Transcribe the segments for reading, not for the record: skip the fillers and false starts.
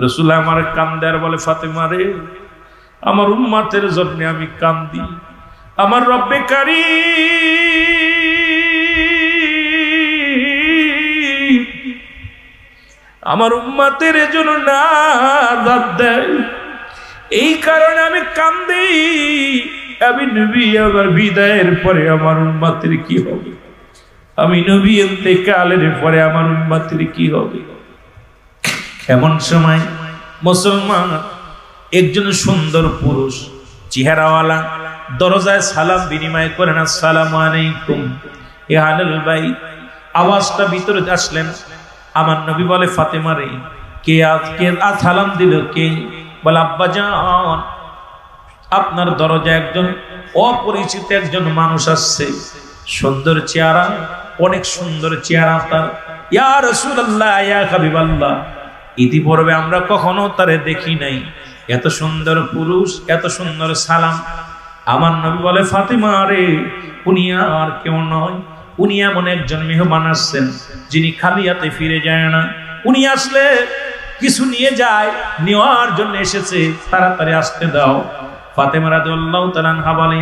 রাসূল আমার কান্দে আর বলে, ফাতেমা রে, আমার উম্মতের জন্য আমি কান্দি। আমার রব্বে কারীম আমার উম্মতের জন্য নাজাত দেয়, এই কারণে আমি কান্দি। আমি নবী আমার বিদায়ের পরে আমার উম্মতের কি হবে? আমি নবী ইন্তেকালের পরে আমার উম্মতের কি হবে? এমন সময় মুসলমান একজন সুন্দর পুরুষ চেহারাওয়ালা দরজায় সালাম বিনিময় করেন, আসসালামু আলাইকুম এ আহলুল বাইত। আওয়াজটা ভিতরে আসলেন। আমার নবী বলে, ফাতেমা রে, কে আজ সালাম দিল? কে? বলে, আব্বাজান, আপনার দরজায় একজন অপরিচিত একজন মানুষ আসছে। সুন্দর চেহারা, অনেক সুন্দর চেহারা তার। ইয়া রাসূলুল্লাহ, ইয়া হাবিবাল্লাহ, ইতিপূর্বে আমরা কখনো তারে দেখি নাই। এত সুন্দর পুরুষ, এত সুন্দর সালাম। আমার নবী বলে, ফাতেমা রে, উনি আর কেউ নয়, উনি এমন একজন মেহমান আসছেন যিনি খালি হাতে ফিরে যায় না। উনি আসলে কিছু নিয়ে যায়, নেওয়ার জন্য এসেছে, তাড়াতাড়ি আসতে দাও। ফাতেমা রাদিয়াল্লাহু তাআলা আনহা বলে,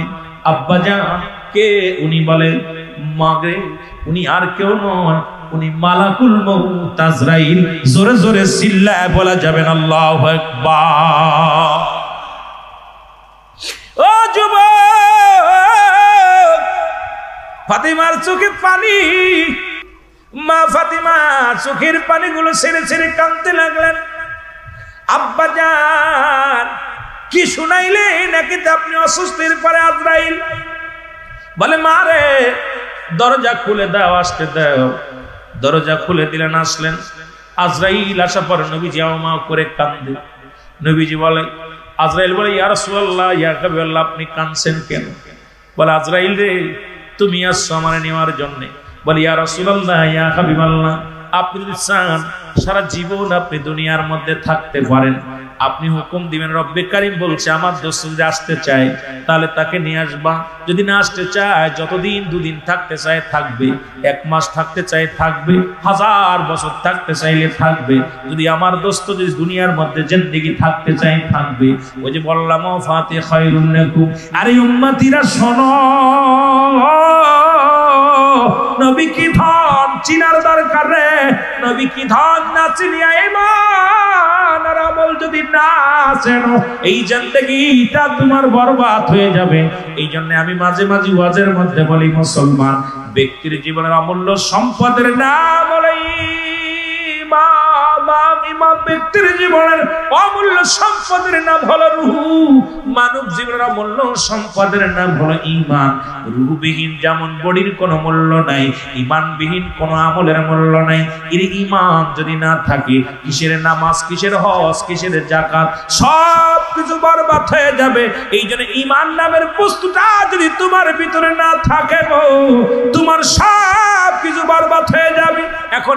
আব্বাজান, কে? উনি বলে, মা রে, উনি আর কেউ নয়, উনি মালাকুল মউত আজরাইল। জোরে জোরে চিল্লায় বলা যাবে না আল্লাহু আকবার। ও যুবক, ফাতেমার চোখে পানি। মা ফাতেমা চোখের পানিগুলো ছেড়ে ছেড়ে কাঁদতে লাগলেন। আব্বাজান, কি শুনাইলে নাকি আপনি অসুস্থের পরে আজরাইল? বলে, মা রে, দরজা খুলে দাও, আসতে দাও। দরজা খুলে দিলেন, আসলেন। আজরাইল আসার পর নবীজি আমা করে কান্দে। নবীজি বলে, আজরাইল বলে, ইয়া রাসূলুল্লাহ, ইয়া হাবিবাল্লাহ, আপনি কাঁদছেন কেন? বলে, আজরাইল রে, তুমি আসছো আমার নেওয়ার জন্য। বলে, ইয়া রাসূলুল্লাহ, ইয়া হাবিবাল্লাহ, আপনি যদি চান সারা জীবন আপনি দুনিয়ার মধ্যে থাকতে পারেন, আপনি হুকুম দিবেন। রব্বে কারীম বলছে, আমার দোস্ত যদি আসতে চায় তাহলে তাকে নিয়ে আসবা। যদি না আসতে চায়, যতদিন দুদিন থাকতে চায় থাকবে, 1 মাস থাকতে চায় থাকবে, 1000 বছর থাকতে চাইলে থাকবে। যদি আমার দোস্ত যদি দুনিয়ার মধ্যে জিন্দেগি থাকতে চায় থাকবে। ওই যে বললাম, ফাতে খায়রুন লাকুম। আরে উম্মতিরা শোনো, নবী কি ধন চিনার দরকার রে। নবী কি ধন না চিনিয়া ঈমান আর আমল যদি না চেনো, এই জিন্দেগিটা তোমার বরবাদ হয়ে যাবে। এই জন্য আমি মাঝে মাঝে ওয়াজের মধ্যে বলি, মুসলমান ব্যক্তির জীবনের অমূল্য সম্পদের নাম হলো ঈমান। ইমাম ব্যক্তির জীবনের অমূল্য সম্পদের নাম হলো রূহ। মানব জীবনের অমূল্য সম্পদের নাম হলো ঈমান। রূহবিহীন যেমন বডির কোনো মূল্য নাই, ঈমানবিহীন কোনো আমলের মূল্য নাই। এর ঈমান যদি না থাকে, কিসের নামাজ, কিসের হজ, কিসের যাকাত, সব কিছু বরবাদ হয়ে যাবে। এই জন্য ঈমান নামের বস্তুটা যদি তোমার ভিতরে না থাকে গো, তোমার সব কিছু বরবাদ হয়ে যাবে। এখন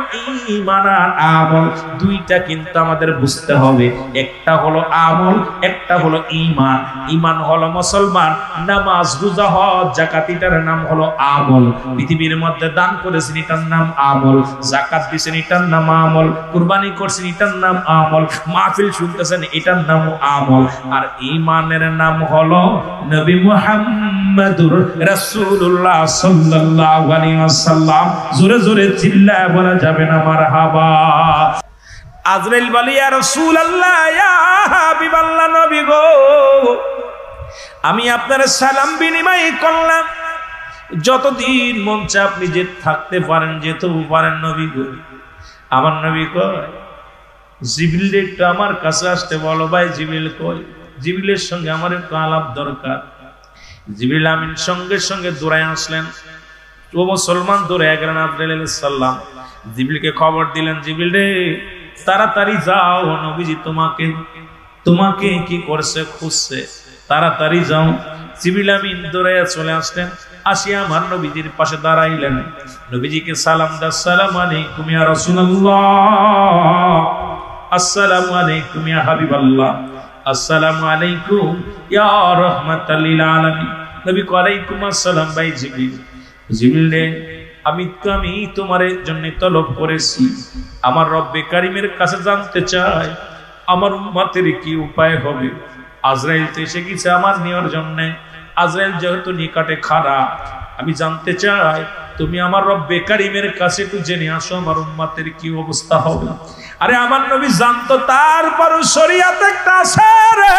ঈমান আর আমল দুইটা কিন্তু আমাদের বুঝতে হবে। একটা হলো আমল, একটা হলো ঈমান। ঈমান হলো মুসলমান, নামাজ, রোজা, হজ, যাকাত, এটার নাম হলো আমল। পৃথিবীর মধ্যে দান করেছেন, এটার নাম আমল। যাকাত দিয়েছেন, এটার নাম আমল। কুরবানি করছেন, এটার নাম আমল। মাহফিল শুনতেছেন, এটার নাম আমল। আর ঈমানের নাম হলো নবী মুহাম্মদুর রাসূলুল্লাহ সাল্লাল্লাহু আলাইহি ওয়াসাল্লাম। জোরে জোরে চিল্লায় বলা যাবে না মারহাবা। আজরাইল বলে, ইয়া রাসূলুল্লাহ, ইয়া হাবিবাল্লাহ, নবী গো, আমি আপনার সালাম বিনিময় করলাম। যতদিন মন চায় আপনি যে থাকতে পারেন, যেতেও পারেন নবী গো। আমার নবী কয়, জিবরিল একটু আমার কাছে আসতে বলো। ভাই জিবরিল কয়, জিবরিলের সঙ্গে আমার একটু আলাপ দরকার। জিবরিল আমিন সঙ্গে সঙ্গে দৌড়ায় আসলেন। ও মুসলমান দৌড়ায় গেলেন আজরাইল আলাইহিস সালাম। জিবরিলকে খবর দিলেন, জিবরিল রে, তাড়াতাড়ি যাও, নবীজি তোমাকে কি করছে, খুঁজছে, তাড়াতাড়ি যাও। জিবরিল আমিন দৌড়াইয়া চলে আসলেন। আসিয়া আমার নবীজির পাশে দাঁড়াইলেন। নবীজিকে সালাম দাও, আসসালামু আলাইকুম ইয়া রাসূলুল্লাহ, আসসালামু আলাইকুম ইয়া হাবিবাল্লাহ, আসসালামু আলাইকুম ইয়া রাহমাতাল লিল আলামিন। নবী কয়, আলাইকুম আসসালাম। ভাই জিবরিল, জিবরিল রে, আমি তোমার জন্য তলব করেছি। আমার রব্বে কারীমের কাছে জানতে চাই, আমার উম্মতের কি উপায় হবে? আজরাইল তো এসে গেছে আমার নেওয়ার জন্য। আজরাইল যেহেতু নিকটে খাড়া, আমি জানতে চাই তুমি আমার রব্বে কারিমের কাছে একটু জেনে আসো আমার উম্মতের কি অবস্থা হবে। আরে আমার নবী জানতো, তারপরও শরীয়ত একটা আছে রে।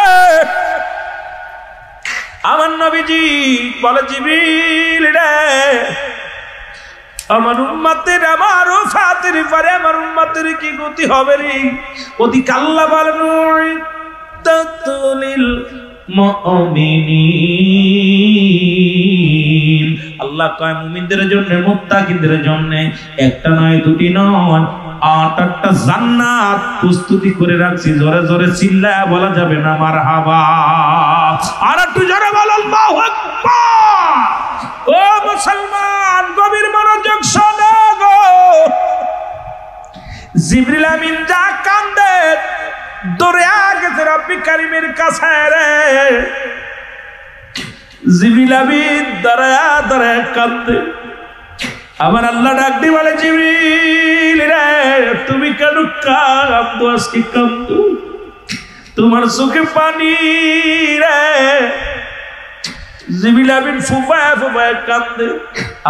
আমার নবীজি বলে, জিবরিল রে, আমার উম্মতের আমার ওফাতের পরে আমার উম্মতের কি গতি হবে রে? ওদিকে আল্লাহ বলেন, তাতুলিল মুমিনিন, আল্লাহ কয় মুমিনদের জন্য, মুত্তাকিদের জন্য একটা নয়, দুটি নয়, 8টা জান্নাত প্রস্তুতি করে রাখছি। জোরে জোরে চিল্লায়া বলা যাবে না মারহাবা? আর একটু জোরে বল আল্লাহু আকবার। ও মুসলমান, গভীর মনোযোগ শোনো গো। জিবরিল আমিন যা কান্দে দৌড়ে গেছে রব্বি কারিমের কাছে রে। জিবরিল আমিন দাঁড়ায়া দাঁড়ায়া কান্দে। আমার আল্লাহ ডাক দিয়ে বলে, জিবরিল রে, তুমি কেন কাঁদো? আজকে কাঁদো, তোমার চোখে পানি রে। জিবরিল আমিন ফুফায়া ফুফায়া কান্দে।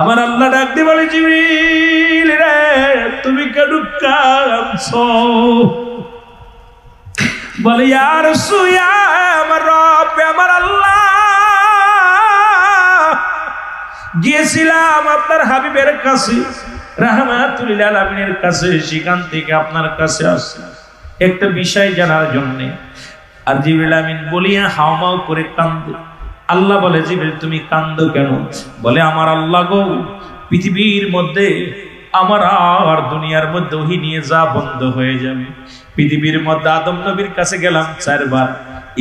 আমার আল্লাহ ডাক দিয়ে বলে, জিবরিল রে, তুমি কেন কাঁদছো? বলে, ইয়া রাসূল, আমার রব, আমার আল্লাহ, গিয়েছিলাম আপনার হাবিবের কাছে রাহমাতুল লিল আলামিনের কাছে, সেখান থেকে আপনার কাছে আসছি একটা বিষয় জানার জন্য। আর জিবরিল আমিন বলিয়া হাওমাও করে কান্দে। আল্লাহ বলে, জিবরিল তুমি কান্দো কেন? বলে, আমার আল্লাহ গো, পৃথিবীর মধ্যে আমার আর দুনিয়ার মধ্যে ওহী নিয়ে যা বন্ধ হয়ে যাবে। পৃথিবীর মধ্যে আদম নবীর কাছে গেলাম 4 বার,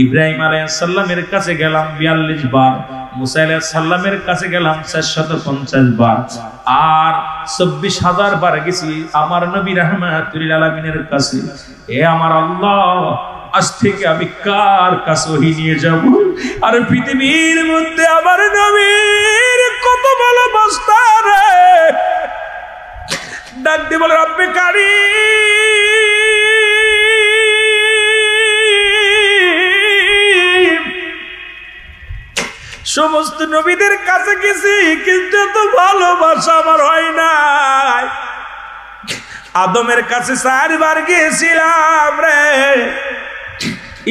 ইব্রাহিম আলাইহিস সালামের কাছে গেলাম 42 বার, মুসা আলাইহিস সালামের কাছে গেলাম 450 বার, আর 24,000 বার গেছি আমার নবী রাহমাতুল লিল আলামিনের কাছে। এ আমার আল্লাহ, আজ থেকে আমি কার কাছে ওহী নিয়ে যাব? আর পৃথিবীর মধ্যে আমার নবীর কত ভালোবাসা রে। ডাক দিয়ে বলে, রব্বে কারীম, সমস্ত নবীদের কাছে গেছি, কিন্তু এত ভালোবাসা আমার হয় নাই। আদমের কাছে 4 বার গিয়েছিলাম রে,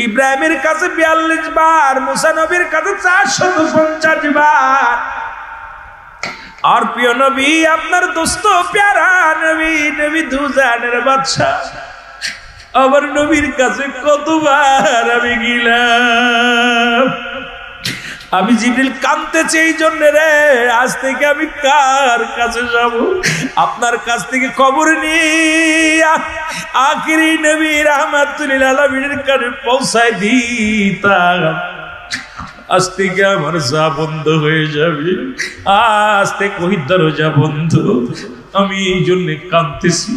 ইব্রাহিমের কাছে 42 বার, মুসা নবীর কাছে 450 বার। আর প্রিয় নবী, আপনার দোস্ত প্যারা নবী, নবী দুজানের বাদশা, আমার নবীর কাছে কতবার আমি গেলাম। আমি জিবরিল কাঁদতেছি এই জন্য রে, আজ থেকে আমি কার কাছে যাব? আপনার কাছ থেকে খবর নিয়ে আখিরি নবী রাহমাতুল লিল আলামিনের কাছে পৌঁছায় দিতাম। আজ থেকে আমার যা বন্ধ হয়ে যাবে, আজ থেকে ওই দরজা বন্ধ। আমি এই জন্য কাঁদতেছি।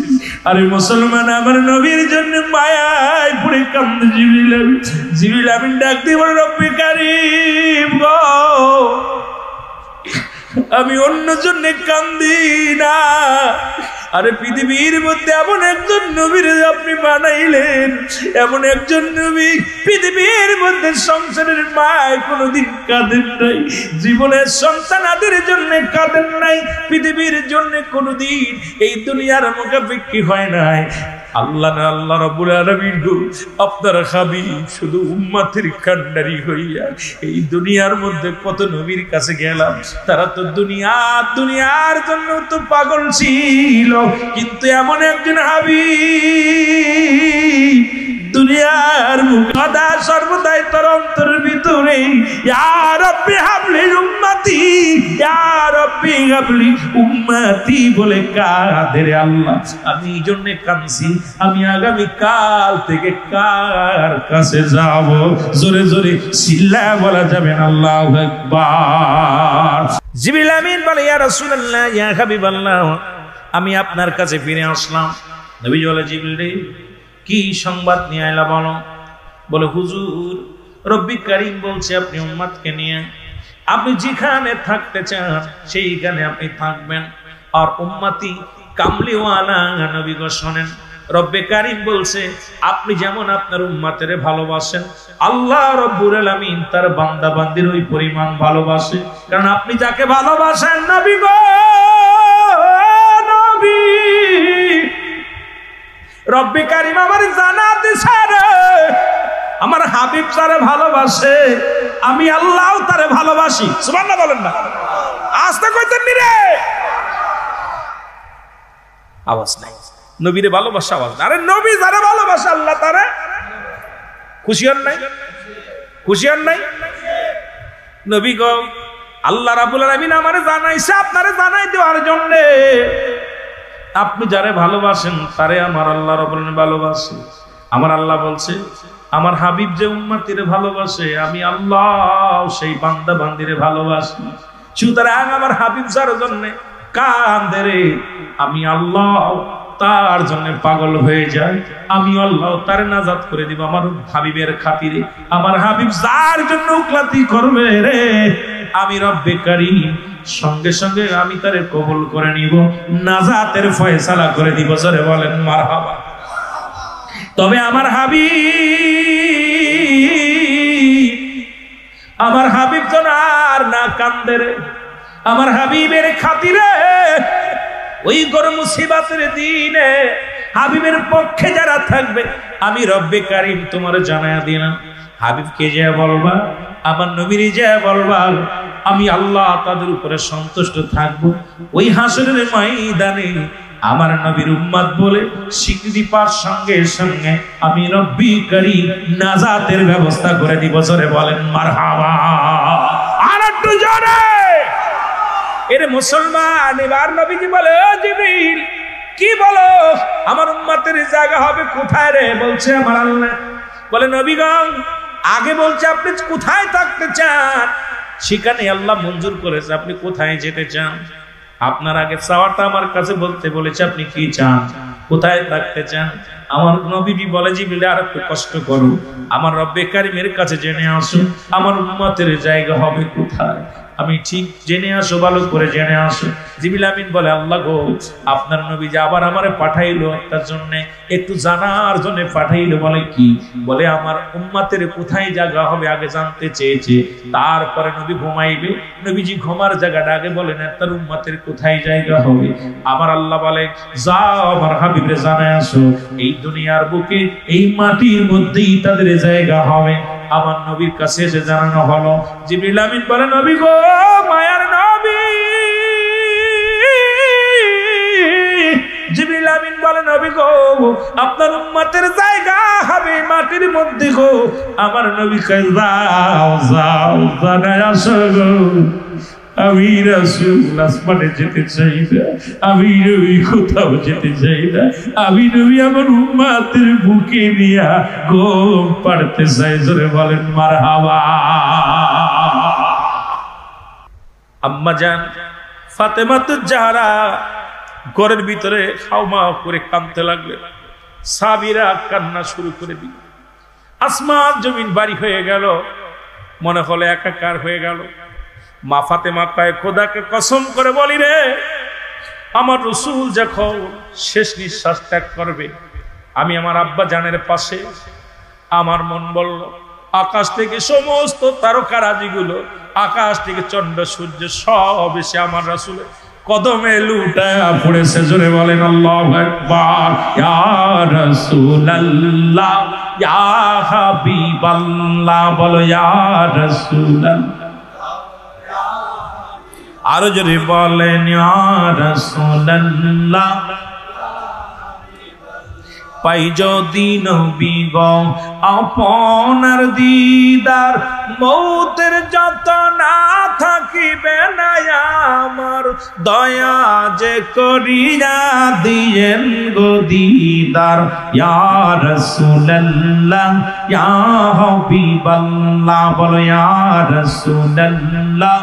আরে মুসলমান, আমার নবীর জন্য মায়ায় পড়ে কান্দে জিবরিল আমিন। জিবরিল আমিন ডাক দিয়ে বলে, রব্বে কারীম গো, আমি অন্য জন্য কান্দি না। আরে পৃথিবীর মধ্যে এমন একজন নবীর আপনি বানাইলেন, এমন একজন নবী পৃথিবীর মধ্যে সংসারের মায় কোনোদিন কাঁদেন নাই, জীবনের সন্তানাদের জন্য কাঁদেন নাই, পৃথিবীর জন্য কোনোদিন এই দুনিয়ার মুখাপেক্ষী হয় নাই। আল্লাহ না আল্লাহ রাব্বুল আলামিন গো, আপনার হাবিব শুধু উম্মতের কান্ডারি হইয়া এই দুনিয়ার মধ্যে কত নবীর কাছে গেলাম, তারা তো দুনিয়ার জন্য তো পাগল ছিল, কিন্তু এমন একজন হাবিব দুনিয়ার মুখাদা সর্বদাই তোর অন্তরের ভিতরে ইয়া রাব্বি হাবলি উম্মতি, ইয়া রাব্বি হাবলি উম্মতি বলে কাঁদে রে আল্লাহ। আমি এই জন্য কাঁদছি, আমি আগামী কাল থেকে কার কাছে যাব? জোরে জোরে চিল্লায়া বলা যাবে না আল্লাহু আকবার। জিবরিল আমিন বলে, ইয়া রাসূলুল্লাহ, ইয়া হাবিবাল্লাহ, আমি আপনার কাছে ফিরে আসলাম। নবী বলে, জিবরিল কি সংবাদ নিয়ে আইলা বলো? বলে, হুজুর, রব্বি কারীম বলছে আপনি উম্মতকে নিয়ে আপনি যেখানে থাকতে চান সেইখানে আপনি থাকবেন। আর উম্মতি কামলিওয়ালা নবী গো শোনেন, রব্বে কারীম বলছে আপনি যেমন আপনার উম্মতের ভালোবাসেন আল্লাহ রব্বুল আলামিন তার বান্দা বান্দির ওই পরিমাণ ভালোবাসে। কারণ আপনি যাকে ভালোবাসেন নবী গো নবী, রব্বে কারীম আমার জানাত দিছে রে আমার হাবিব তারে ভালোবাসে, আমি আল্লাহও তারে ভালোবাসি। সুবহানাল্লাহ বলেন না, আস্তে কইতেন নি রে, আওয়াজ নাই। নবীরে ভালোবাসা আওয়াজ না। আরে নবী যারে ভালোবাসে আল্লাহ তারে খুশি হন নাই? খুশি হন নাই? নবী গো আল্লাহ রাব্বুল আলামিন আমারে জানাইছে আপনারে জানাই দেওয়ার জন্য আপনি যারে ভালোবাসেন তারে আমার আল্লাহ রাব্বুল আলামিন ভালোবাসে। আমার আল্লাহ বলছে আমার হাবিব যে উম্মতিরে ভালোবাসে আমি আল্লাহ সেই বান্দা বান্দিরে ভালোবাসি। সুতরাং আমার হাবিব যার জন্য কান্দে রে আমি আল্লাহ তার জন্য পাগল হয়ে যায়, আমি আল্লাহ তার নাজাত করে দিব আমার হাবিবের খাতিরে। আমার হাবিব যার জন্য উকলাতি করবে রে আমি রব্বে কারীম সঙ্গে সঙ্গে আমি তারে কবুল করে নিব, নাজাতের ফয়সালা করে দিব। জোরে বলেন মারহাবা। তবে আমার হাবিব যেন আর না কান্দে রে, আমার হাবিবের খাতিরে ওই গরম মুসিবতের দিনে হাবিবের পক্ষে যারা থাকবে আমি রব্বে কারীম তোমার জানায়া দিলাম। হাবিবকে যে বলবা আমার নবীর যে বলবা আমি আল্লাহ তাদের উপরে সন্তুষ্ট থাকবো। ওই হাসরের ময়দানে আমার নবীর উম্মত বলে স্বীকৃতি পাওয়ার সঙ্গে সঙ্গে আমি রব্বি কারীম নাজাতের ব্যবস্থা করে দিব। জোরে বলেন মারহাবা। আর একটু জোরে। এর মুসলমান এবার নবীজি বলে ও জিবরিল কি বলো আমার উম্মতের জায়গা হবে কোথায় রে? বলছে আমার আল্লাহ। বলে নবীগণ আগে বলছে আপনি কোথায় থাকতে চান, সেখানে আল্লাহ মঞ্জুর করেছে আপনি কোথায় যেতে চান। আপনার আগে চাওয়াটা আমার কাছে বলতে বলেছে আপনি কি চান, কোথায় থাকতে চান। আমার নবীজি বলে জিবরিল আর একটু কষ্ট করো, আমার রব্বে কারীমের কাছে জেনে আসো আমার উম্মতের জায়গা হবে কোথায়। আমি ঠিক জেনে আসো, ভালো করে জেনে আসো। জিবরিল আমিন বলে আল্লাহ গো আপনার নবী যে আবার আমারে পাঠাইলো একটার জন্য, একটু জানার জন্য পাঠাইলো। বলে কি? বলে আমার উম্মতের কোথায় জায়গা হবে আগে জানতে চেয়েছে, তারপরে নবী ঘুমাইবে। নবীজি ঘুমার জায়গাটা আগে বলেন তার উম্মতের কোথায় জায়গা হবে। আমার আল্লাহ বলে যাও আমার হাবিবরে জানায় আসো এই দুনিয়ার বুকে এই মাটির মধ্যেই তাদের জায়গা হবে। আমার নবীর কাছে এসে জানানো হলো। জিবরিল আমিন বলে নবী গো মায়ার নবী। জিবরিল আমিন বলে নবী গো আপনার উম্মতের জায়গা হবে মাটির মধ্যে গো। আমার নবী কয় যাও যাও জানায় আসো গো আমি রাসূল আসমানে যেতে চাই না, আমি নবী কোথাও যেতে চাই না, আমি নবী আমার উম্মতের বুকে নিয়ে ঘুম পাড়তে চাই। জোরে বলেন মারহাবা। আম্মা জান ফাতেমাতুজ জাহরা ঘরের ভিতরে হাওমা করে কাঁদতে লাগলেন। সাহাবীরা কান্না শুরু করে দিল। আসমান জমিন বাড়ি হয়ে গেল, মনে হলো একাকার হয়ে গেল। মা ফাতেমা কয় খোদাকে কসম করে বলি রে আমার রাসূল যখন শেষ নিঃশ্বাস ত্যাগ করবে আমি আমার আব্বা জানের পাশে, আমার মন বলল আকাশ থেকে সমস্ত তারকারাজিগুলো, আকাশ থেকে চন্দ্র সূর্য সব এসে আমার রাসূলের কদমে লুটায়া পড়েছে। জোরে বলেন আল্লাহু আকবার। ইয়া রাসূলুল্লাহ ইয়া হাবিবাল্লাহ, বলো ইয়া রাসূলুল্লাহ। আরো জোরে বলেন ইয়া রাসূলুল্লাহ। পাই যদি নবী গো আপনার দিদার, মৌতের যত না থাকিবে না আমার, দয়া যে করিয়া দিয়েন গো দিদার। ইয়া রাসূলুল্লাহ ইয়া হাবিবাল্লাহ, বলো ইয়া রাসূলুল্লাহ।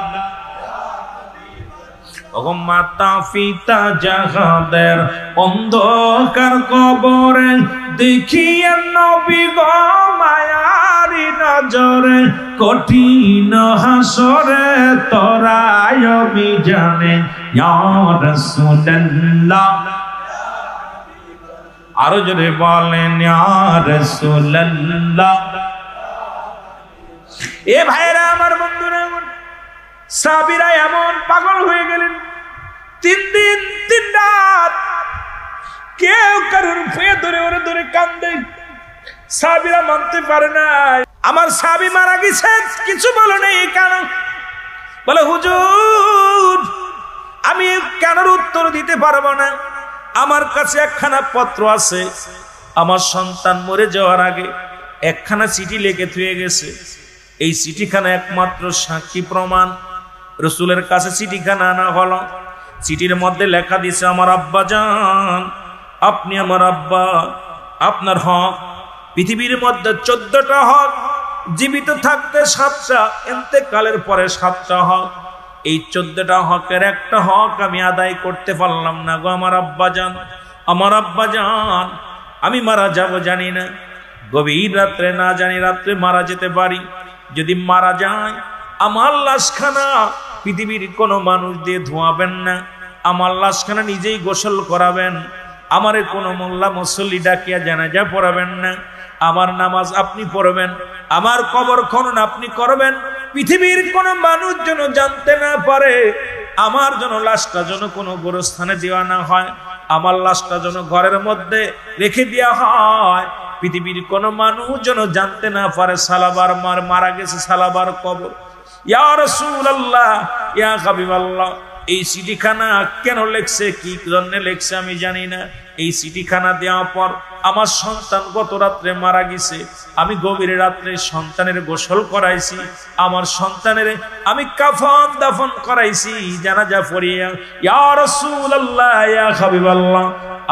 মাতা পিতা যাহাদের অন্ধকার কবরে, দেখিয়া নবী গো মায়ারি নজরে, কঠিন হাসরে তোরায় বিজানে। ইয়া রাসূলুল্লাহ আরো জোরে বলেন ইয়া রাসূলুল্লাহ। এ ভাইরা আমার, বন্ধুরা আমার, সাহাবীরা এমন পাগল হয়ে গেলেন, 3 দিন 3 রাত কেউ কারোর ভয়ে ধরে ওরে ধরে কান্দে। সাহাবীরা মানতে পারে না আমার সাহাবী মারা গেছে, কিছু বলো নেই কেন? বলে হুজুর আমি কেন উত্তর দিতে পারবো না, আমার কাছে একখানা পত্র আছে, আমার সন্তান মরে যাওয়ার আগে একখানা চিঠি লিখে থুয়ে গেছে। এই চিঠিখানা একমাত্র সাক্ষী প্রমাণ। রাসূলের কাছে চিঠিখানা আনা হলো। চিঠির মধ্যে লেখা দিছে, আমার আব্বা জান, আপনি আমার আব্বা, আপনার হক পৃথিবীর মধ্যে 14টা হক, জীবিত থাকতে 7টা, ইন্তেকালের পরে 7টা হক। এই 14টা হকের একটা হক আমি আদায় করতে পারলাম না গো আমার আব্বা জান। আমার আব্বা জান, আমি মারা যাব জানি না, গভীর রাত্রে না জানি রাত্রে মারা যেতে পারি। যদি মারা যায় আমার লাশখানা পৃথিবীর কোনো মানুষ দিয়ে ধোয়াবেন না, আমার লাশখানা নিজেই গোসল করাবেন, আমারে কোনো মোল্লা মুসল্লি ডাকিয়া জানাজা পড়াবেন না, আমার নামাজ আপনি পড়বেন, আমার কবর খনন আপনি করবেন। পৃথিবীর কোনো মানুষ যেন জানতে না পারে, আমার যেন লাশটা যেন কোনো গোরস্থানে দেওয়া না হয়, আমার লাশটা যেন ঘরের মধ্যে রেখে দেওয়া হয়, পৃথিবীর কোনো মানুষ যেন জানতে না পারে সালাবার মারা গেছে, সালাবার কবর। ইয়া রাসূলুল্লাহ, ইয়া হাবিবাল্লাহ, এই চিঠিখানা কেন লেখছে, কি জন্য লেখছে আমি জানি না। এই চিঠিখানা দেওয়ার পর আমার সন্তান গত রাত্রে মারা গেছে, আমি গভীর রাত্রে সন্তানের গোসল করাইছি, আমার সন্তানের আমি কাফন দাফন করাইছি, জানাজা পড়িয়া। ইয়া রাসূলুল্লাহ, ইয়া হাবিবাল্লাহ,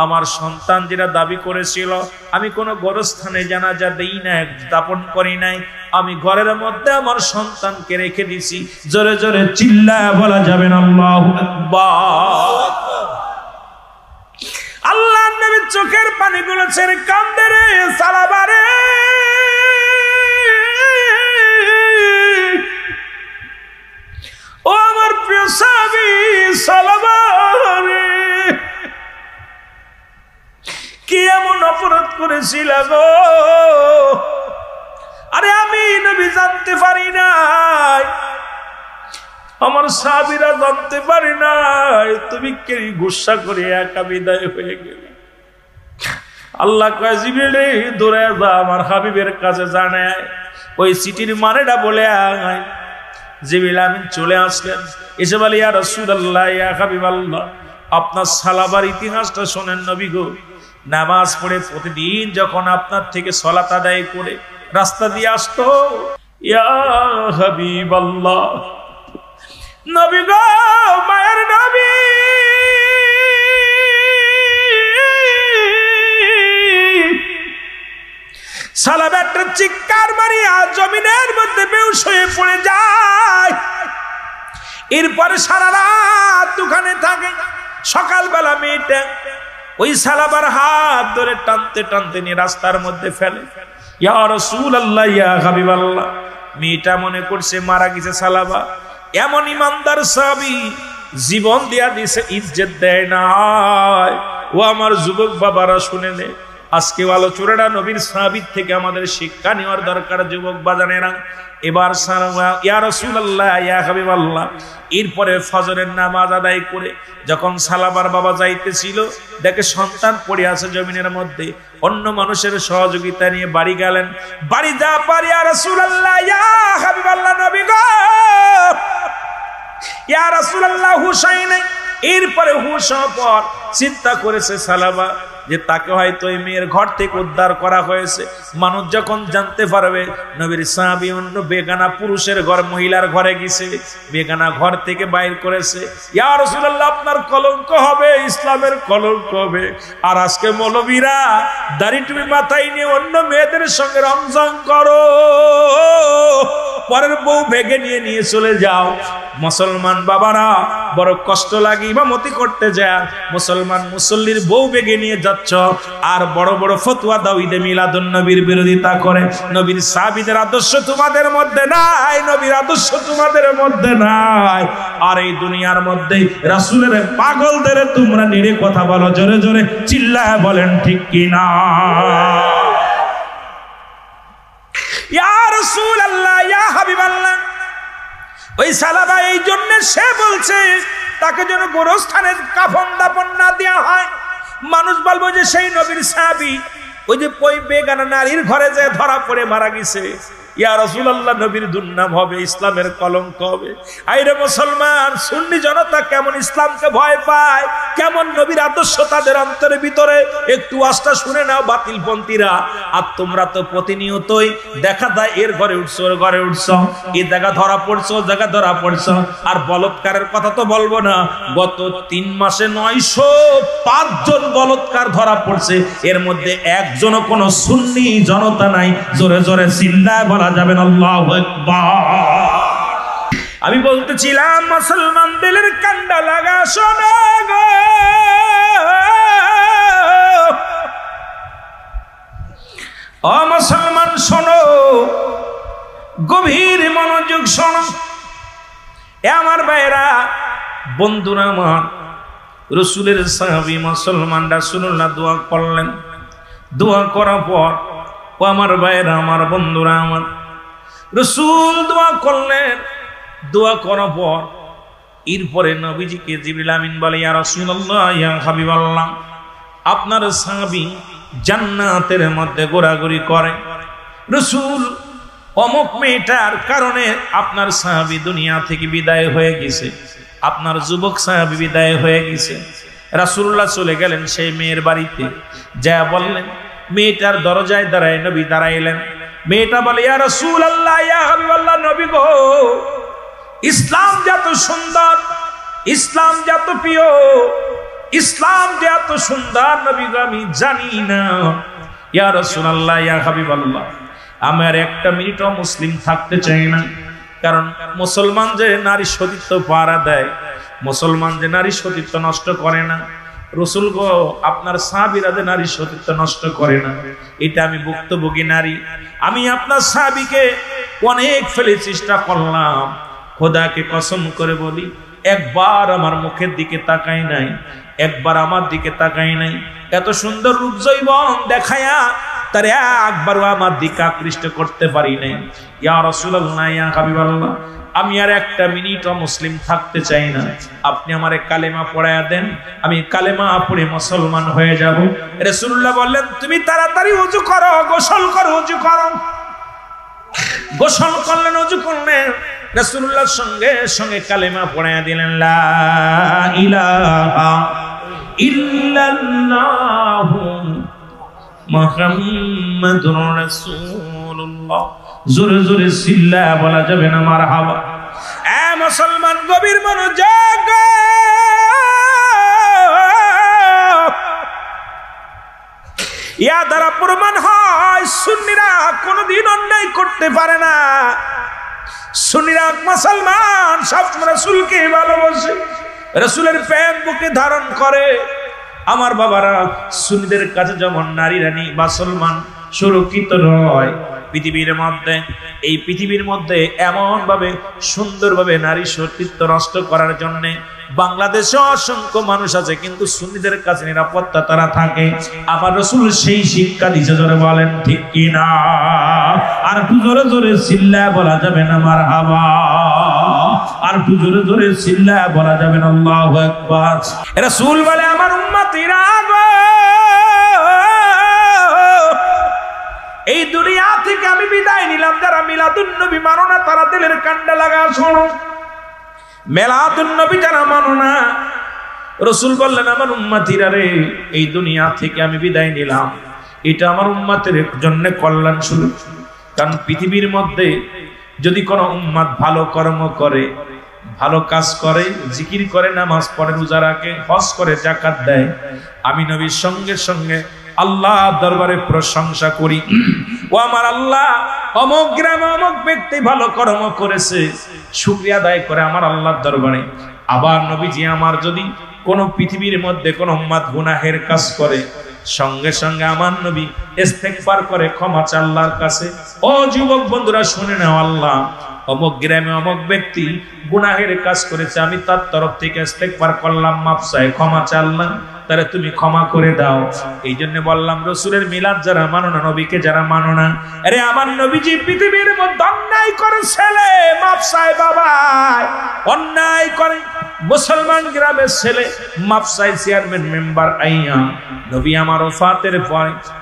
আমার সন্তান যেটা দাবি করেছিল আমি কোনো গোরস্থানে জানাজা দেই না, দাপন করি নাই, আমি ঘরের মধ্যে আমার সন্তানকে রেখে দিছি। জোরে জোরে চিল্লায়া বলা যাবে না আল্লাহু আকবার। আল্লাহর নবী চোখের পানিগুলো ছেড়ে কান্দে রে সালাবারে। ও আমার প্রিয় সাহাবী সালাবারে, কি এমন অপরাধ করেছিল গো? আরে আমি নবী জানতে পারি নাই, আমার সাহাবীরা জানতে পারি নাই, তুমি কে গুসা করে একা বিদায় হয়ে গেলে। আল্লাহ কয় জিবরিল দৌড়ে যা আমার হাবিবের কাছে জানায়, ওই চিঠির মানেটা বলে আয়। জিবরিল আমিন চলে আসলেন, এসে বলে ইয়া রাসূলুল্লাহ, ইয়া হাবিবাল্লাহ, আপনার সালাবার ইতিহাসটা শোনেন নবী গো। নামাজ পড়ে প্রতিদিন যখন আপনার থেকে সালাত আদায় করে রাস্তা দিয়ে আসতো, ইয়া হাবিবাল্লাহ, নবী গো, মায়ের নবী, সালাবারটা চিৎকার মারিয়া জমিনের মধ্যে বেহুশ হয়ে পড়ে যায়। এরপরে সারা রাত দোকানে থাকে। সকালবেলা মেয়েটা ওই সালাবার হাত ধরে টানতে টানতে নিয়ে রাস্তার মধ্যে ফেলে। ইয়া রাসূলুল্লাহ, ইয়া হাবিবাল্লাহ, মেয়েটা মনে করছে মারা গেছে সালাবা। এমন ইমানদার সাহাবী, জীবন দেয়া দিছে, ইজ্জত দেয় নাই। ও আমার যুবক বাবারা শুনে নে, আজকে আলোচনাটা নবীর সাহাবীর থেকে আমাদের শিক্ষা নেওয়ার দরকার যুবক বাজানেরা। এবার ইয়া রাসূলুল্লাহ, ইয়া হাবিবাল্লাহ, এরপরে ফজরের নামাজ আদায় করে যখন সালাবার বাবা যাইতেছিল, দেখে সন্তান পড়ে আছে জমিনের মধ্যে। অন্য মানুষের সহযোগিতা নিয়ে বাড়ি গেলেন। বাড়ি যা পারি, ইয়া রাসূলুল্লাহ, ইয়া হাবিবাল্লাহ, নবী গো, ইয়া রাসূলুল্লাহ, হুসাইন। এরপরে হুশ হওয়ার পর চিন্তা করেছে সালাবা যে তাকে হয়তো এই মেয়ের ঘর থেকে উদ্ধার করা হয়েছে। মানুষ যখন জানতে পারবে নবীর সাহাবী অন্য বেগানা পুরুষের ঘর, মহিলার ঘরে গেছে, বেগানা ঘর থেকে বাইর করেছে, ইয়া রাসূলুল্লাহ, আপনার কলঙ্ক হবে, ইসলামের কলঙ্ক হবে। আর আজকে মৌলবীরা দাড়ি টুপি মাথায় নিয়ে অন্য মেয়েদের সঙ্গে রমজান করো। পরের বউ ভেগে নিয়ে চলে যাও। মুসলমান বাবারা বড় কষ্ট লাগে ইমামতি করতে যায়, মুসলমান মুসল্লির বউ ভেগে নিয়ে যাচ্ছ আর বড় বড় ফতোয়া দাও ঈদে মিলাদুন নবীর বিরোধিতা করে। নবীর সাহাবীদের আদর্শ তোমাদের মধ্যে নাই, নবীর আদর্শ তোমাদের মধ্যে নাই। আর এই দুনিয়ার মধ্যে রাসূলের পাগলদের তোমরা নিরে কথা বলো, জোরে জোরে চিল্লায় বলেন ঠিক কি না? ইয়া রাসূলুল্লাহ, ইয়া হাবিবাল্লাহ। ওই সালাবা এই জন্য সে বলছে তাকে যেন গোরস্থানে কাফন দাফন না দেওয়া হয়। মানুষ বলবো যে সেই নবীর সাহাবী ওই যে বেগানা নারীর ঘরে যে ধরা পড়ে মারা গেছে। ইয়া রাসূলুল্লাহ, নবীর দুর্নাম হবে, ইসলামের কলঙ্ক হবে। আইরে মুসলমান, সুন্নি জনতা কেমন ইসলামকে ভয় পায়, কেমন নবীর আদর্শ তাদের অন্তরের ভিতরে, একটু আস্থা শুনে নাও বাতিলপন্থীরা। আর তোমরা তো প্রতিনিয়তই দেখা যায় এর ঘরে উঠছো, ওর ঘরে উঠছো, এই জায়গা ধরা পড়ছো, ও জায়গা ধরা পড়ছো। আর বলৎকারের কথা তো বলবো না, গত 3 মাসে 905 জন বলৎকার ধরা পড়ছে, এর মধ্যে একজনও কোনো সুন্নি জনতা নাই। জোরে জোরে চিল্লায় বলা যাবেন আল্লাহু আকবার। আমি বলতেছিলাম মুসলমান দিলের কান্ডা লাগা শোনো গো, ও মুসলমান শোনো, গভীর মনোযোগ শোনো। এ আমার ভাইরা, বন্ধুরা আমার, রাসূলের সাহাবী মুসলমান রাসূলুল্লাহ দোয়া করলেন। দোয়া করার পর ও আমার ভাইরা, আমার বন্ধুরা আমার, রাসূল দোয়া করলেন। দোয়া করার পর এরপরে নবীজিকে জিবরিল আমিন বলে, ইয়া রাসূলুল্লাহ, ইয়া হাবিবাল্লাহ, আপনার সাহাবী জান্নাতের মধ্যে ঘোরাঘুরি করে। রাসূল, অমুক মেয়েটার কারণে আপনার সাহাবী দুনিয়া থেকে বিদায় হয়ে গেছে, আপনার যুবক সাহাবী বিদায় হয়ে গেছে। রাসূলুল্লাহ চলে গেলেন সেই মেয়ের বাড়িতে, যা বললেন, মেয়েটার দরজায় দাঁড়ায় নবী দাঁড়াইলেন। মেয়েটা বলে, ইয়া রাসূলুল্লাহ, ইয়া হাবিবাল্লাহ, নবী গো, ইসলাম যে এত সুন্দর, ইসলাম যে এত প্রিয়, ইসলাম যে এত সুন্দর নবী গো, আমি জানি না। ইয়া রাসূলুল্লাহ, ইয়া হাবিবাল্লাহ, আমার একটা মিনিটও মুসলিম থাকতে চাই না। কারণ মুসলমান যে নারী সতীত্ব পাহারা দেয়, মুসলমান যে নারী সতীত্ব নষ্ট করে না, রাসূল গো, আপনার সাহাবীরা যে নারী সতীত্ব নষ্ট করে না, এটা আমি ভুক্তভোগী নারী। আমি আপনার সাহাবীকে অনেক ফেলে চেষ্টা করলাম, খোদাকে কসম করে বলি, একবার আমার মুখের দিকে তাকাই নাই, একবার আমার দিকে তাকাই নাই। এত সুন্দর রূপ যৌবন দেখায়া তার একবারও আমার দিকে আকৃষ্ট করতে পারি নাই। ইয়া রাসূলুল্লাহ, ইয়া হাবিবাল্লাহ, আমি আর একটা মিনিটও মুসলিম থাকতে চাই না। আপনি আমারে কালেমা পড়ায়া দেন, আমি কালেমা পড়ে মুসলমান হয়ে যাব। রাসূলুল্লাহ বললেন, তুমি তাড়াতাড়ি ওযু করো, গোসল করো, ওযু করো। গোসল করলেন, ওযু করলেন, রাসূলুল্লাহর সঙ্গে সঙ্গে কালেমা পড়ায়া দিলেন, লা ইলাহা ইল্লাল্লাহু মুহাম্মাদুর রাসূলুল্লাহ। জোরে জোরে চিল্লা বলা যাবে না মারহাবা। এ মুসলমান, গভীর মনোযোগ। ইয়া দ্বারা প্রমাণ হয় সুন্নিরা কোনদিন অন্যায় করতে পারে না। সুন্নিরা মুসলমান সব রাসূলকে ভালোবাসে, রাসূলের প্রেম বুকে ধারণ করে। আমার বাবারা, সুন্নিদের কাছে যেমন নারীরা মুসলমান সুরক্ষিত নয়, পৃথিবীর মধ্যে, এই পৃথিবীর মধ্যে এমন ভাবে সুন্দরভাবে নারী সতীত্ব নষ্ট করার জন্য বাংলাদেশে অসংখ্য মানুষ আছে, কিন্তু সুন্নিদের কাছে নিরাপত্তা তারা থাকে। আমার রাসূল সেই শিক্ষা দিয়েছে, জোরে বলেন ঠিক কি না? আর একটু জোরে জোরে চিল্লায় বলা যাবে না মারহাবা। আর একটু জোরে জোরে চিল্লায় বলা যাবে না আল্লাহু আকবার। রাসূল বলে, আমার উম্মতিরা গো, এই দুনিয়া থেকে আমি বিদায় নিলাম। যারা মিলাদুন নবী মানো না তারা দিলের কান্ডা লাগা শোনো। মিলাদুন নবী যারা মানো না, রাসূল বললেন, আমার উম্মতিরা রে, এই দুনিয়া থেকে আমি বিদায় নিলাম। এটা আমার উম্মতের জন্য কল্যাণ শুরু। কারণ পৃথিবীর মধ্যে যদি কোনো উম্মত ভালো কর্ম করে, ভালো কাজ করে, জিকির করে, নামাজ পড়ে, রোজা রাখে, হজ করে, যাকাত দেয়, আমি নবীর সঙ্গে সঙ্গে আল্লাহ দরবারে প্রশংসা করি, ও আমার আল্লাহ, অমুক গ্রামে অমুক ব্যক্তি ভালো কর্ম করেছে, শুকরিয়া আদায় করে আমার আল্লাহর দরবারে। আবার নবীজি আমার যদি কোন পৃথিবীর মধ্যে কোন উম্মত গুনাহের কাজ করে, সঙ্গে সঙ্গে আমার নবী ইস্তেগফার করে, ক্ষমা চায় আল্লাহর কাছে। ও যুবক বন্ধুরা শুনে নাও, আল্লাহ অমুক গ্রামে অমুক ব্যক্তি গুনাহের কাজ করেছে, আমি তার তরফ থেকে ইস্তেগফার করলাম, মাফ চাই, ক্ষমা চাইলাম, তাহলে তুমি ক্ষমা করে দাও। এই জন্য বললাম রসুলের মিলাদ যারা মানো না, নবীকে যারা মানো না, আরে আমার নবীজি পৃথিবীর মধ্যে অন্যায় করে ছেলে মাফ চায়, বাবা অন্যায় করে মুসলমান গ্রামের ছেলে মাফ চাই, চেয়ারম্যান মেম্বার আইয়া নবী আমার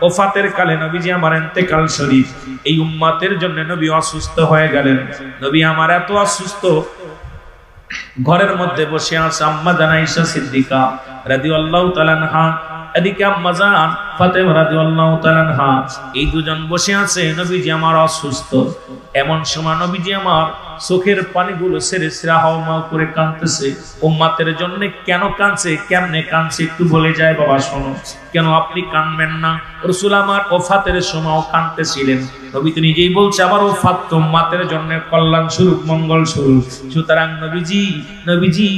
ওফাতের কালে নবীজি আমার ইন্তেকাল শরীফ, এই উম্মতের জন্য নবী অসুস্থ হয়ে গেলেন। নবী আমার এত অসুস্থ, ঘরের মধ্যে বসে আছে আম্মা জান আয়েশা সিদ্দিকা রাদিয়াল্লাহু তাআলা আনহা, এদিকে আম্মা জান ফাতেমা রাদিয়াল্লাহু তাআলা আনহা, এই দুজন বসে আছে, নবীজি আমার অসুস্থ। এমন সময় নবীজি আমার চোখের পানিগুলো ছেড়ে ছেড়ে হাওমাও করে কাঁদতেছে। উম্মতের জন্য কেন কাঁদছে, কেমনে কাঁদছে একটু বলে যায়, বাবা শোনো। কেন আপনি কাঁদবেন না? রাসূল আমার ওফাতের সময়ও কাঁদতেছিলেন। নবী তো নিজেই বলছে আমার ওফাত তো উম্মতের জন্য কল্যাণ স্বরূপ, মঙ্গল স্বরূপ। সুতরাং নবীজি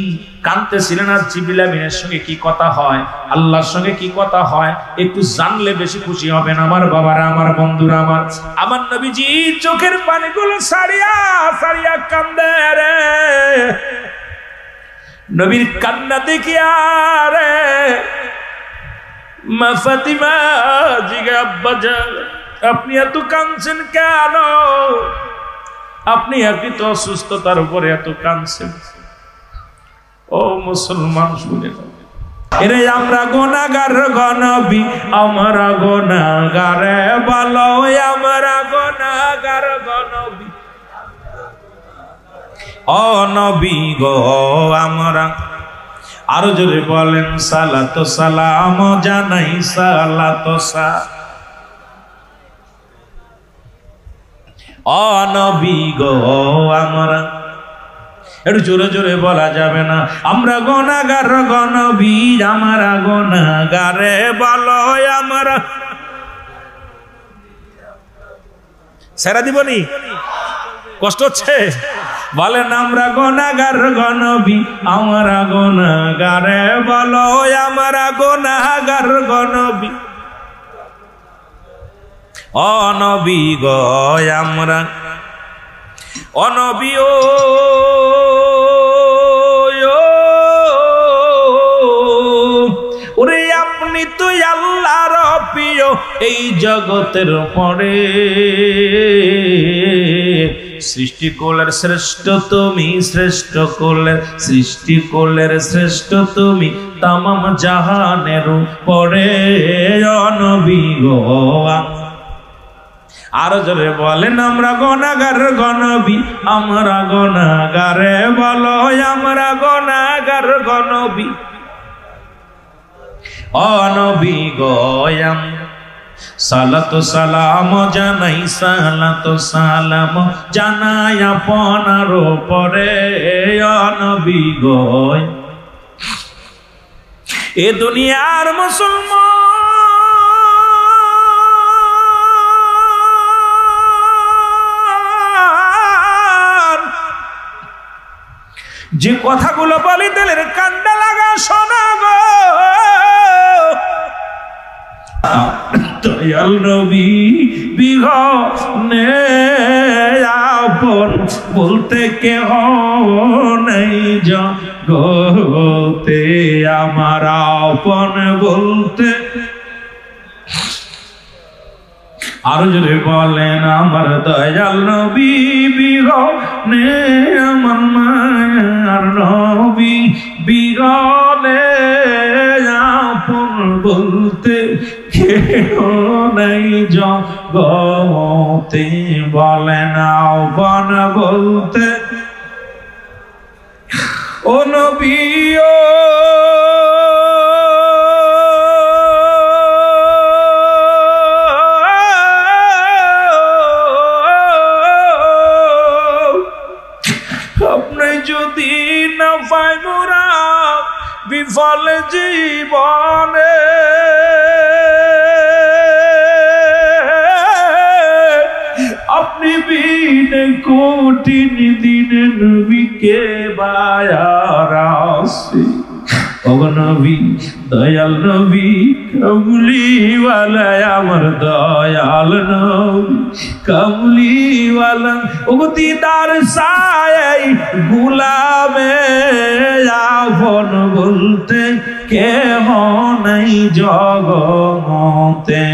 কাঁদতেছিলেন। আর জিবরিল আমিনের সঙ্গে কি কথা হয়, আল্লাহর সঙ্গে কি কথা হয়, একটু জানলে বেশি খুশি হবেন আমার বাবারা, আমার বন্ধুরা। আমার নবীজি চোখের পানিগুলো সারিয়া সারিয়া কান্দে রে। নবীর কান্না দেখিয়া রে মা ফাতিমা জিগে, আব্বা জান আপনি এত কাঁদছেন কেন? আপনি তো অসুস্থতার উপরে এত কাঁদছেন। ও মুসলমান শুনে নাও, এরে আমরা গুনাহগার গনবী, আমরা গুনাহগারে বলো, আমরা গুনাহগার গনবী, ও নবী গো আমরা। আরো জোরে বলেন সালাত সালাম জানাই, সালাত সালাম, ও নবী গো আমরা। একটু জোরে জোরে বলা যাবে না? আমরা গুনাহগার গনবী, আমরা গুনাহগারে বলো, আমরা। সেরা দিবনি, কষ্ট হচ্ছে? বলেন আমরা গুনাহগার গনবী, আমরা গুনাহগারে বলো, আমরা গুনাহগার গনবী, ও নবী গো আমরা। ও নবী ও ওরে আপনি তো আল্লাহর প্রিয়, এই জগতের পরে সৃষ্টিকুলের শ্রেষ্ঠ তুমি, শ্রেষ্ঠ কুলের সৃষ্টিকুলের শ্রেষ্ঠ তুমি, তামাম জাহানের পরে ও নবী গো। আরো জোরে বলেন আমরা গুনাহগার গনবী, আমরা গুনাহগারে বলো, আমরা গুনাহগার গনবী, ও নবী গো আমরা। সালাত সালাম জানাই, সালাত সালাম জানাই আপনার উপরে, ও নবী গো। এ দুনিয়ার মুসলমান যে কথাগুলো বলি দিলের কান্ডা লাগা শোনা গো। দয়াল নবী বিহনে আপন বলতে কেহ নেই জগতে, আমার আপন বলতে। আরো যদি বলেন আমার দয়াল নবী বিহনে, আমার মায়ার নবী বিহনে আপন বলতে কেহ নেই জগতে, বলেন আপন বলতে। ও নবী ও আপনি যদি না পাই মোরা বিফল জীবনে, আপনি বিবিন কঠিন দিনে নবীকে বায়ারাসে ও নবী দয়াল নবী কামলিওয়ালা আমার দয়াল নবী কামলিওয়ালা ও দিদার সায় গুলামে আপন বলতে কেহ নাই জগতে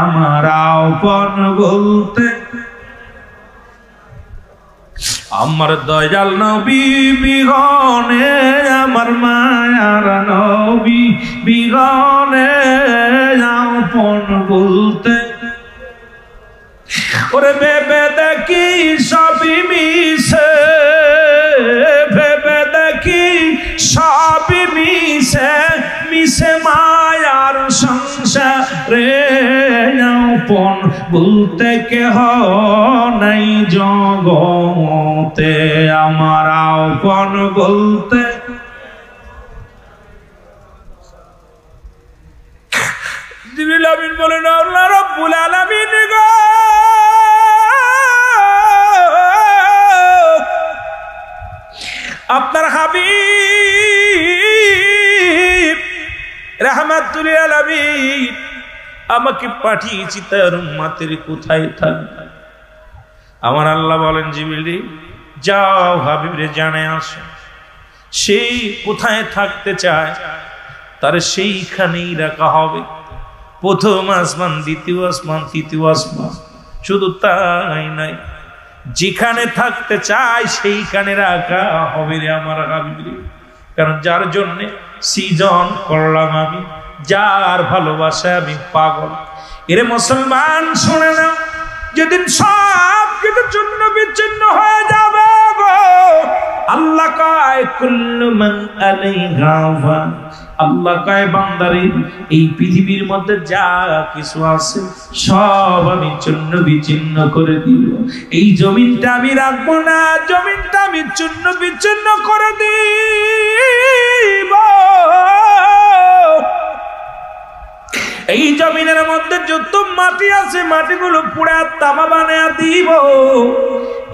আমার আপন বলতে আমার দয়াল নবী বিগনে আমার মায়ার নবী বিগনে আপন বলতে ওরে ভেবে দেখি সবই মিশে ভেবে দেখি সবই মিশে মিশে মায়ার সংসারে আপন বলতে কেহ নাই জগতে আমার আপন বলতে জিবরিল আমিন বলেন আল্লাহ রাব্বুল আলামিন গো আপনার হাবিব রাহমাতুল লিল আলামিন আমাকে পাঠিয়েছি তার উম্মতের কোথায় থাকবে আমার আল্লাহ বলেন জিবরিল যাও হাবিবরে জানে আসো সেই কোথায় থাকতে চায় তার সেইখানেই রাখা হবে প্রথম আসমান দ্বিতীয় আসমান তৃতীয় আসমান শুধু তাই নাই যেখানে থাকতে চায় সেইখানে রাখা হবে রে আমার হাবিবরে কারণ যার জন্য সৃজন করলাম আমি যার ভালোবাসায় আমি পাগল এরে মুসলমান শুনে না যেদিন সব কিছু চূর্ণ বিচ্ছিন্ন হয়ে যাবে গো আল্লাহ কয় কুল্লু মান আলাইহা ফান আল্লাহ কয় বান্দারে এই পৃথিবীর মধ্যে যা কিছু আছে সব আমি চূর্ণ বিচ্ছিন্ন করে দিব এই জমিনটা আমি রাখবো না জমিনটা আমি চূর্ণ বিচ্ছিন্ন করে দিব এই জমিনের মধ্যে যত মাটি আছে মাটিগুলো পুরা তামা বানিয়ে দিব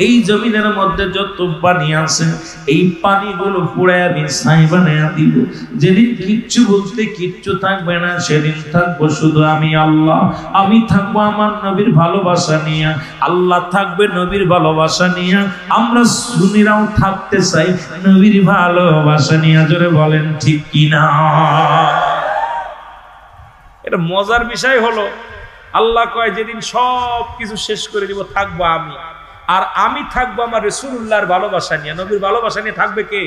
এই জমিনের মধ্যে যত পানি আছে এই পানিগুলো পুরা আমি ছাই বানিয়ে দিব যেদিন কিচ্ছু বলতে কিচ্ছু থাকবে না সেদিন থাকবো শুধু আমি আল্লাহ আমি থাকবো আমার নবীর ভালোবাসা নিয়ে আল্লাহ থাকবে নবীর ভালোবাসা নিয়ে আমরা সুন্নিরাও থাকতে চাই নবীর ভালোবাসা নিয়ে জোরে বলেন ঠিক কিনা এটা মজার বিষয় হলো আল্লাহ কয় যেদিন সব কিছু শেষ করে দিব থাকবো আমি আর আমি থাকবো আমার রাসূলুল্লাহর ভালোবাসা নিয়ে নবীর ভালোবাসা নিয়ে থাকবে কে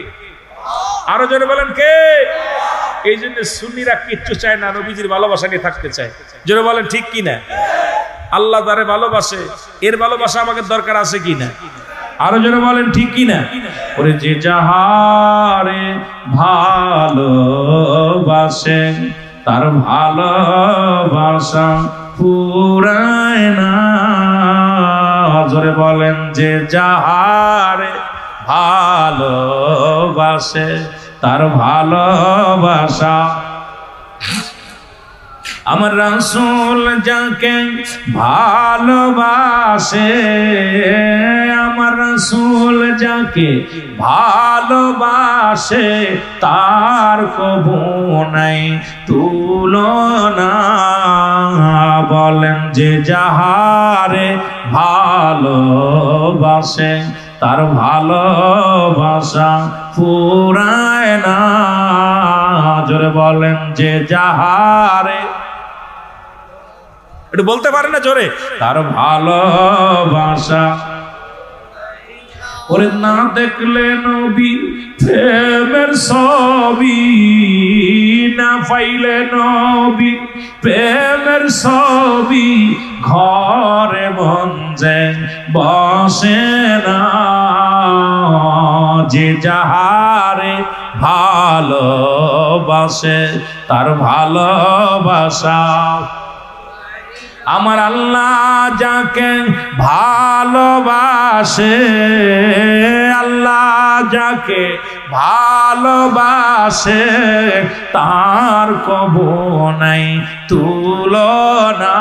আরো জোরে বলেন কে এই জন্য সুন্নিরা কিচ্ছু চায় না নবীজির ভালোবাসা নিয়ে থাকতে চায় জোরে বলেন ঠিক কিনা আল্লাহ তারে ভালোবাসে এর ভালোবাসা আমাদের দরকার আছে কিনা আরো জোরে বলেন ঠিক কিনা ওরে যে যাহারে ভালোবাসে তার ভালোবাসা ফুরায় না জোরে বলেন যে যাহারে ভালোবাসে তার ভালোবাসা আমার রাসূল যাকে ভালোবাসে আমার রাসূল যাকে ভালোবাসে তার কবু নাই তুলনা বলেন যে যাহারে ভালোবাসে তার ভালোবাসা ফুরায় না জোরে বলেন যে যাহারে একটু বলতে পারে না জোরে তার ভালোবাসা ওরে না দেখলে নবী প্রেমের ছবি না পাইলে নবী প্রেমের ছবি ঘরে মঞ্জে বসে না যে যাহারে ভালোবাসে তার ভালোবাসা আমার আল্লাহ যাকে ভালোবাসে আল্লাহ যাকে ভালোবাসে তার কবু নাই তুলনা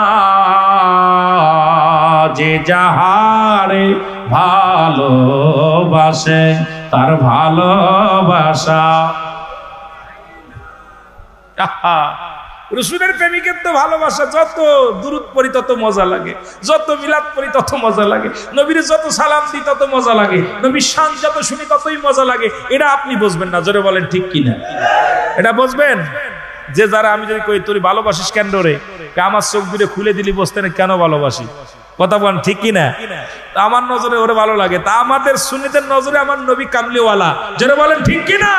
যে যাহারে ভালোবাসে তার ভালোবাসা। রসুলের প্রেমিকের তো ভালোবাসা, যত দুরূদ পড়ি তত মজা লাগে, যত মিলাদ পড়ি তত মজা লাগে, নবীর যত সালাম দিই তত মজা লাগে, নবীর শান যত শুনি ততই মজা লাগে। এটা আপনি বুঝবেন না, জোরে বলেন ঠিক কিনা? এটা বুঝবেন যে যারা আমি যদি কই তুই ভালোবাসিস কেন রে, আমার চোখ দুটো খুলে দিলি বসতে না কেন ভালোবাসি, কথা বলেন ঠিক কিনা? আমার নজরে ওরে ভালো লাগে, তা আমাদের সুন্নিদের নজরে আমার নবী কামলিওয়ালা, জোরে বলেন ঠিক কিনা?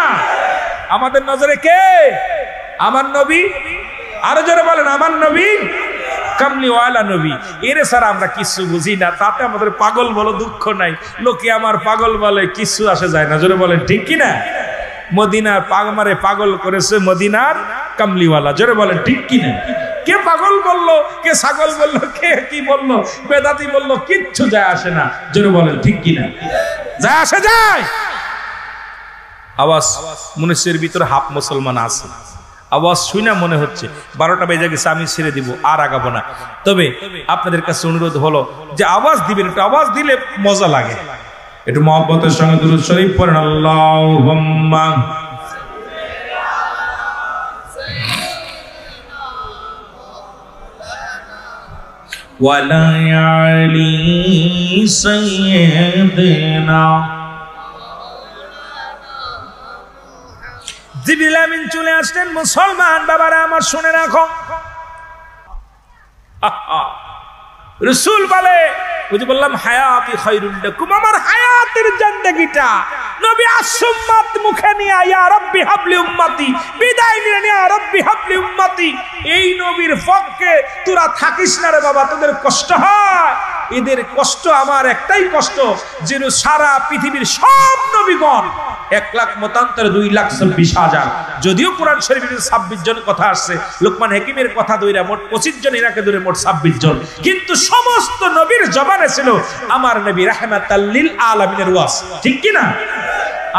আমাদের নজরে কে? আমার নবী। আরো জোরে বলেন আমার নবী কামলিওয়ালা নবী। এরে স্যার আমরা কিছু বুঝি না, তাতে আমাদের পাগল বলো দুঃখ নাই, লোকে আমার পাগল বলে কিছু আসে যায় না, জোরে বলেন ঠিক কিনা? মদিনার পাগমারে পাগল করেছে মদিনার কামলিওয়ালা, জোরে বলেন ঠিক কিনা? কে পাগল বললো, কে ছাগল বললো, কে কি বললো, বেদাতি বললো, কিচ্ছু যায় আসে না, জোরে বলেন ঠিক কিনা? যায় আসে যায়। আওয়াজ মনুষ্যের ভিতরে হাফ মুসলমান আছে, আওয়াজ শুই না মনে হচ্ছে 12টা বেজে গেছে, আমি ছেড়ে দিব, আর আগাবো না। তবে আপনাদের কাছে অনুরোধ হলো যে আওয়াজ দিবেন, একটু আওয়াজ দিলে মজা লাগে, একটু মহব্বতের সঙ্গে দুরূদ শরীফ পড়েন। আল্লাহুম্মা ওয়ালা আলি সাইয়্যিদিনা। জিবরিল আমিন চলে আসলেন। মুসলমান বাবারা আমার শুনে রাখো, রাসূল বলে, ওই যে বললাম হায়াতি খায়রুল লাকুম, আমার হায়াতের জিন্দেগিটা নবী আসুম্মাত মুখে নিয়ে ইয়া রাব্বি হাবলি উম্মতি, বিদায় নিয়ে ইয়া রাব্বি হাবলি উম্মতি। এই নবীর পক্ষে তোরা থাকিস না রে বাবা, তোদের কষ্ট হয়। এদের কষ্ট আমার একটাই কষ্ট, যে সারা পৃথিবীর সব নবীগণ 1 লাখ মতান্তরে 2,26,000, যদিও কোরআন শরীফে 26 জন কথা আসছে, লোকমান হাকিমের কথা ধরে মোট 25 জন, এরাকে ধরে মোট 26 জন, কিন্তু সমস্ত নবীর জবানে ছিল আমার নবী রাহমাতাল লিল আলামিনের ওয়াজ, ঠিক কি না?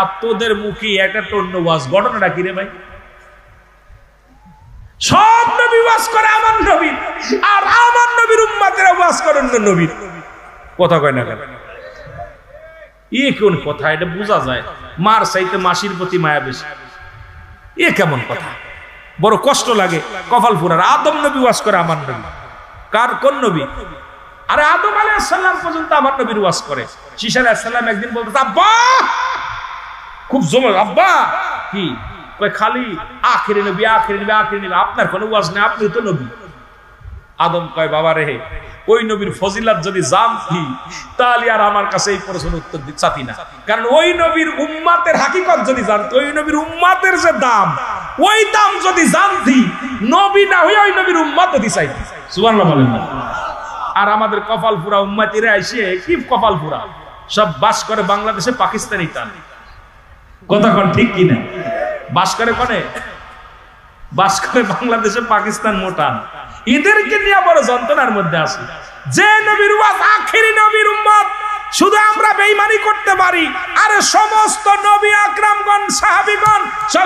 আর তোদের মুখে একটা টন্য ওয়াজ, ঘটনাটা কি রে ভাই? সব নবী ওয়াজ করে আমার নবী, আর আমার নবীর উম্মতেরা ওয়াজ করে অন্য নবীর। কথা কয় না কেন? এ কোন কথা? এটা বোঝা যায় মার চাইতে মাসির প্রতি মায়া বেশি। এ কেমন কথা? বড় কষ্ট লাগে, কপাল ফুরার। আদম নবী ওয়াজ করে আমার নবী, কার কোন নবী? আরে আদম আলাইহিস সালাম পর্যন্ত আমার নবীর ওয়াজ করে। ঈসা আলাইহিস সালাম একদিন বলতে, আব্বা, খুব জোর, আব্বা কি কয়, খালি আখিরি নবী আখিরি নবী আখিরি নবী, আপনার কোনো ওয়াজ নেই, আপনি তো নবী। আদম কয়, বাবা রে, ওই নবীর ফজিলত যদি জানতি তাহলে আর আমার কাছে এই প্রশ্নের উত্তর চাতি না, কারণ ওই নবীর উম্মতের হাকিকত যদি জানতি, ওই নবীর উম্মতের যে দাম, ওই দাম যদি জানতি, নবী না হয়ে ওই নবীর উম্মত হতে চাইতি। সুবহানাল্লাহ বলেন না? আর আমাদের কপাল পুরা উম্মতিরা এসে কি কপাল পুরা, সব বাস করে বাংলাদেশে, পাকিস্তানি টান। কথা কোন ঠিক কিনা? বাস করে কোনে? বাস করে বাংলাদেশে, পাকিস্তান মোটান। এদেরকে নিয়ে বড় যন্ত্রণার মধ্যে আছে। যে নবীর ওয়াজ আখিরি নবীর উম্মত, শুধু আমরা বেঈমানি করতে পারি, আর সমস্ত নবী আকরামগণ সাহাবীগণ,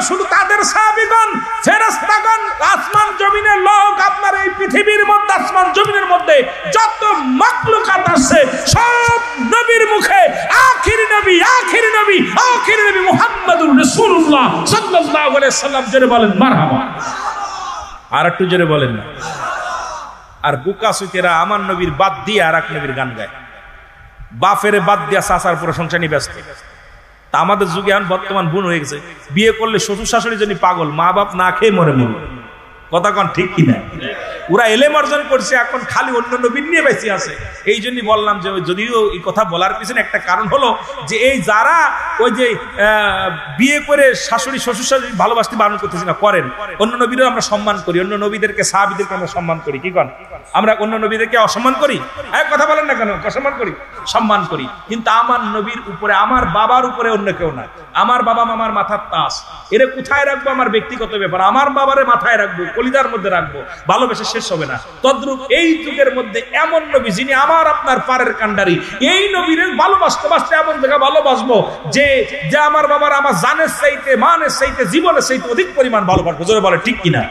শুধু তাদের সাহাবীগণ, ফেরেশতাগণ, আসমান জমিনের লোক, আপনার এই পৃথিবীর মধ্যে, আসমান জমিনের মধ্যে যত মাখলুকাত আছে, সব নবীর মুখে আখিরি নবী আখিরি নবী আখিরি নবী মুহাম্মদুর রাসূলুল্লাহ সাল্লাল্লাহু আলাইহি সাল্লাম। জোরে বলেন মারহাবা। আর একটু জোরে বলেন না। আর বুকা সুকেরা আমার নবীর বাদ দিয়ে আর এক নবীর গান গায়, বাপের বাদ দিয়া চাচার প্রশংসা নিয়ে ব্যস্ত। তা আমাদের যুগে এখন বর্তমান বোন হয়ে গেছে, বিয়ে করলে শ্বশুর শাশুড়ির জন্য পাগল, মা বাপ না খেয়ে মরে মরে। কথা কন ঠিক কিনা? ওরা এলেম অর্জন করছে, এখন খালি অন্য নবীর নিয়ে বেঁচে আছে। এই জন্যই বললাম যে যদিও এই কথা বলার পিছনে একটা কারণ হলো যে এই যারা ওই যে বিয়ে করে শাশুড়ি শ্বশুর শাশুড়ি ভালোবাসতে বারণ করতেছি না, করেন, অন্য নবীরও আমরা সম্মান করি, অন্য নবীদেরকে সাহাবীদেরকে আমরা সম্মান করি। কি কন? আমরা অন্য নবীদেরকে অসম্মান করি? এক কথা বলেন না কেন? অসম্মান করি? সম্মান করি। কিন্তু আমার নবীর উপরে, আমার বাবার উপরে অন্য কেউ না। আমার বাবা মামার মাথার তাস, এরে কোথায় রাখবো আমার ব্যক্তিগত ব্যাপার, আমার বাবারে মাথায় রাখবো, কলিজার মধ্যে রাখবো, ভালোবেসে শেষ হবে না। তদ্রূপ এই যুগের মধ্যে এমন নবী যিনি আমার আপনার পারের কান্ডারি, এই নবীর ভালোবাসতে বাসতে এমন জায়গা ভালোবাসবো যে যে আমার বাবার আমার জানের চাইতে, মানের চাইতে, জীবনের চাইতে অধিক পরিমাণ ভালোবাসবো। জোরে বলে ঠিক কিনা?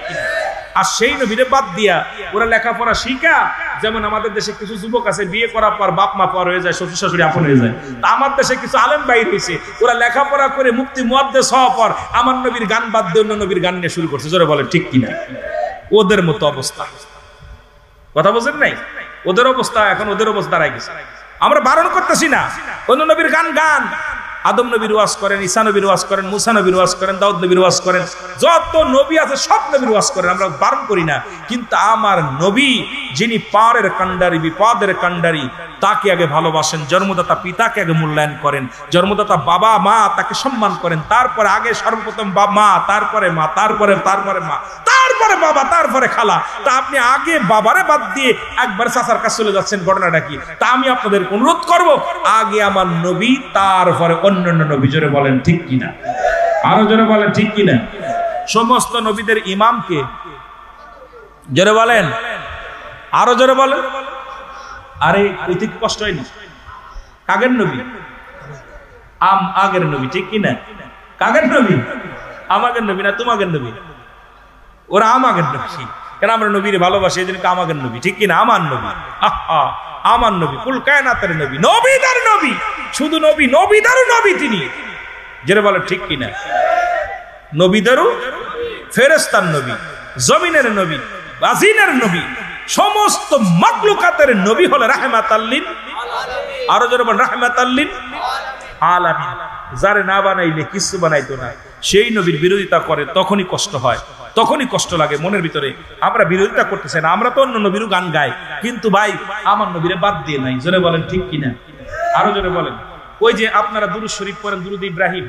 আর সেই নবীরে বাদ দিয়া ওরা লেখাপড়া শিখা, যেমন আমাদের দেশে কিছু যুবক আছে বিয়ে করার পর বাপ মা পর হয়ে যায়, শ্বশুর শাশুড়ি আপন হয়ে যায়। তা আমার দেশে কিছু আলেম বাইর হয়েছে, ওরা লেখাপড়া করে মুফতি মুহাদ্দিস হওয়ার পর আমার নবীর গান বাদ দিয়ে অন্য নবীর গান নিয়ে শুরু করছে। জোরে বলে ঠিক কিনা? ওদের মতো অবস্থা, কথা বোঝেন নাই? ওদের অবস্থা এখন ওদের অবস্থা দাঁড়ায় গেছে। আমরা বারণ করতেছি না, অন্য নবীর গান গান। আদম নবীর ওয়াজ করেন, ঈসা নবীর ওয়াজ করেন, মুসা নবীর ওয়াজ করেন, দাউদ নবীর ওয়াজ করেন, যত নবী আছে সব নবীর ওয়াজ করেন, আমরা বারণ করি না। কিন্তু আমার নবী যিনি পারের কান্ডারি, বিপদের কান্ডারি, তাকে আগে ভালোবাসেন, জন্মদাতা পিতাকে আগে মূল্যায়ন করেন, জন্মদাতা বাবা মা তাকে সম্মান করেন, তারপরে আগে সর্বপ্রথম মা, তারপরে মা, তারপরে মা, তারপরে বাবা, তারপরে খালা। তা আপনি আগে বাবারে বাদ দিয়ে একবার চাচার কাছে চলে যাচ্ছেন, ঘটনাটা কি? তা আমি আপনাদের অনুরোধ করব, আগে আমার নবী, তারপরে অন্যান্য নবী। জোরে বলেন ঠিক কিনা? আরো জোরে বলেন ঠিক কিনা? সমস্ত নবীদের ইমামকে, জোরে বলেন, আরো জোরে বলেন। আরে কইতে কষ্ট হয়নি? কাগের নবী? আগের নবী, ঠিক কিনা? কাগের নবী? আমাদের নবী না তোমাদের নবী? ওরা আমাদের নবী, কেন আমরা নবীরে ভালোবাসি, এই জন্য আমাদের নবী, ঠিক কিনা? আমার নবী, আহা আমার নবী, কুল কায়নাতের নবী, নবীদের নবী, শুধু নবী, নবীদেরও নবী তিনি। যেটা বলে ঠিক কিনা? নবীদেরও, ফেরেশতার নবী, জমিনের নবী, বাজিনের নবী, সমস্ত মাখলুকাতের নবী হলো রাহমাতাল লিল আলামিন। আরো যারা বলেন রাহমাতাল লিল আলামিন। যারে না বানাইলে কিছু বানাইতো না, সেই নবীর বিরোধিতা করে, তখনই কষ্ট হয়, তখনই কষ্ট লাগে মনের ভিতরে। আমরা বিরোধিতা করতেছি না, আমরা তো অন্য নবীরও গান গাই, কিন্তু ভাই আমার নবীরে বাদ দিয়ে নাই। জোরে বলেন ঠিক কিনা? আরো জোরে বলেন। ওই যে আপনারা দুরূদ শরীফ পড়েন, দুরূদ ইব্রাহিম,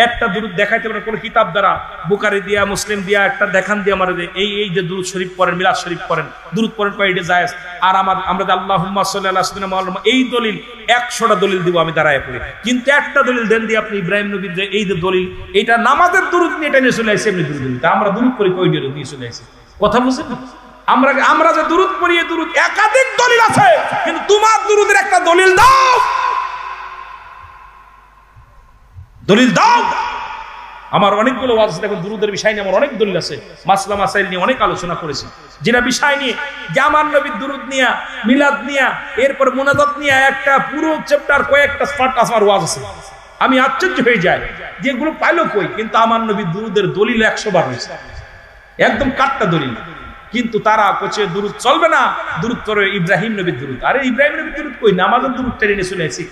একটা দুরূদ দেখাইতে পারেন কোন কিতাব দ্বারা, বুখারী দিয়া, মুসলিম দিয়া একটা দেখান দিয়ে আমার এই যে দুরূদ শরীফ পড়েন, মিলাদ শরীফ পড়েন, দুরূদ পড়েন কয়টা জায়েজ। আর আমরা যে আল্লাহুম্মা সাল্লি আলা সাইয়্যিদিনা মুহাম্মদ, এই দলিল 100টা দলিল দিব আমি দাঁড়ায় পড়ে, কিন্তু একটা দলিল দেন দিয়ে আপনি ইব্রাহিম নবীর যে এই যে দলিল, এটা নামাজের দুরূদ নিয়ে এটা নিয়ে চলে আসছে, এমনি দুরূদ নিতে আমরা দুরূদ পড়ি কয়টা নিয়ে চলে আসছে। কথা বুঝছেন? আমরা যে দুরূদ পড়ি, এই দুরূদ একাধিক দলিল আছে, কিন্তু তোমার দুরূদের একটা দলিল দাও, দলিল দাও। আমার অনেকগুলো ওয়াজ দেখুন, দুরূদের বিষয় নিয়ে আমার অনেক দলিল আছে, মাসলা মাসাইল নিয়ে অনেক আলোচনা করেছি, যেটা বিষয় নিয়ে যে আমার নবীর দুরূদ নিয়ে, মিলাদ নিয়ে, এরপর মুনাজাত নিয়ে একটা পুরো চ্যাপ্টার, কয়েকটা পার্ট আমার ওয়াজ আছে। আমি আশ্চর্য হয়ে যাই যেগুলো পাইলো কই, কিন্তু আমার নবীর দুরূদের দলিল 100 বার হয়েছে, একদম কাটটা দলিল। কিন্তু তারা কোচে দুরূদ চলবে না, দুরূদ পড়ে ইব্রাহিম নবীর দুরূদ। আরে ইব্রাহিম নবীর দুরূদ কই? নামাজের দুরূদ টেনে চলে আসি।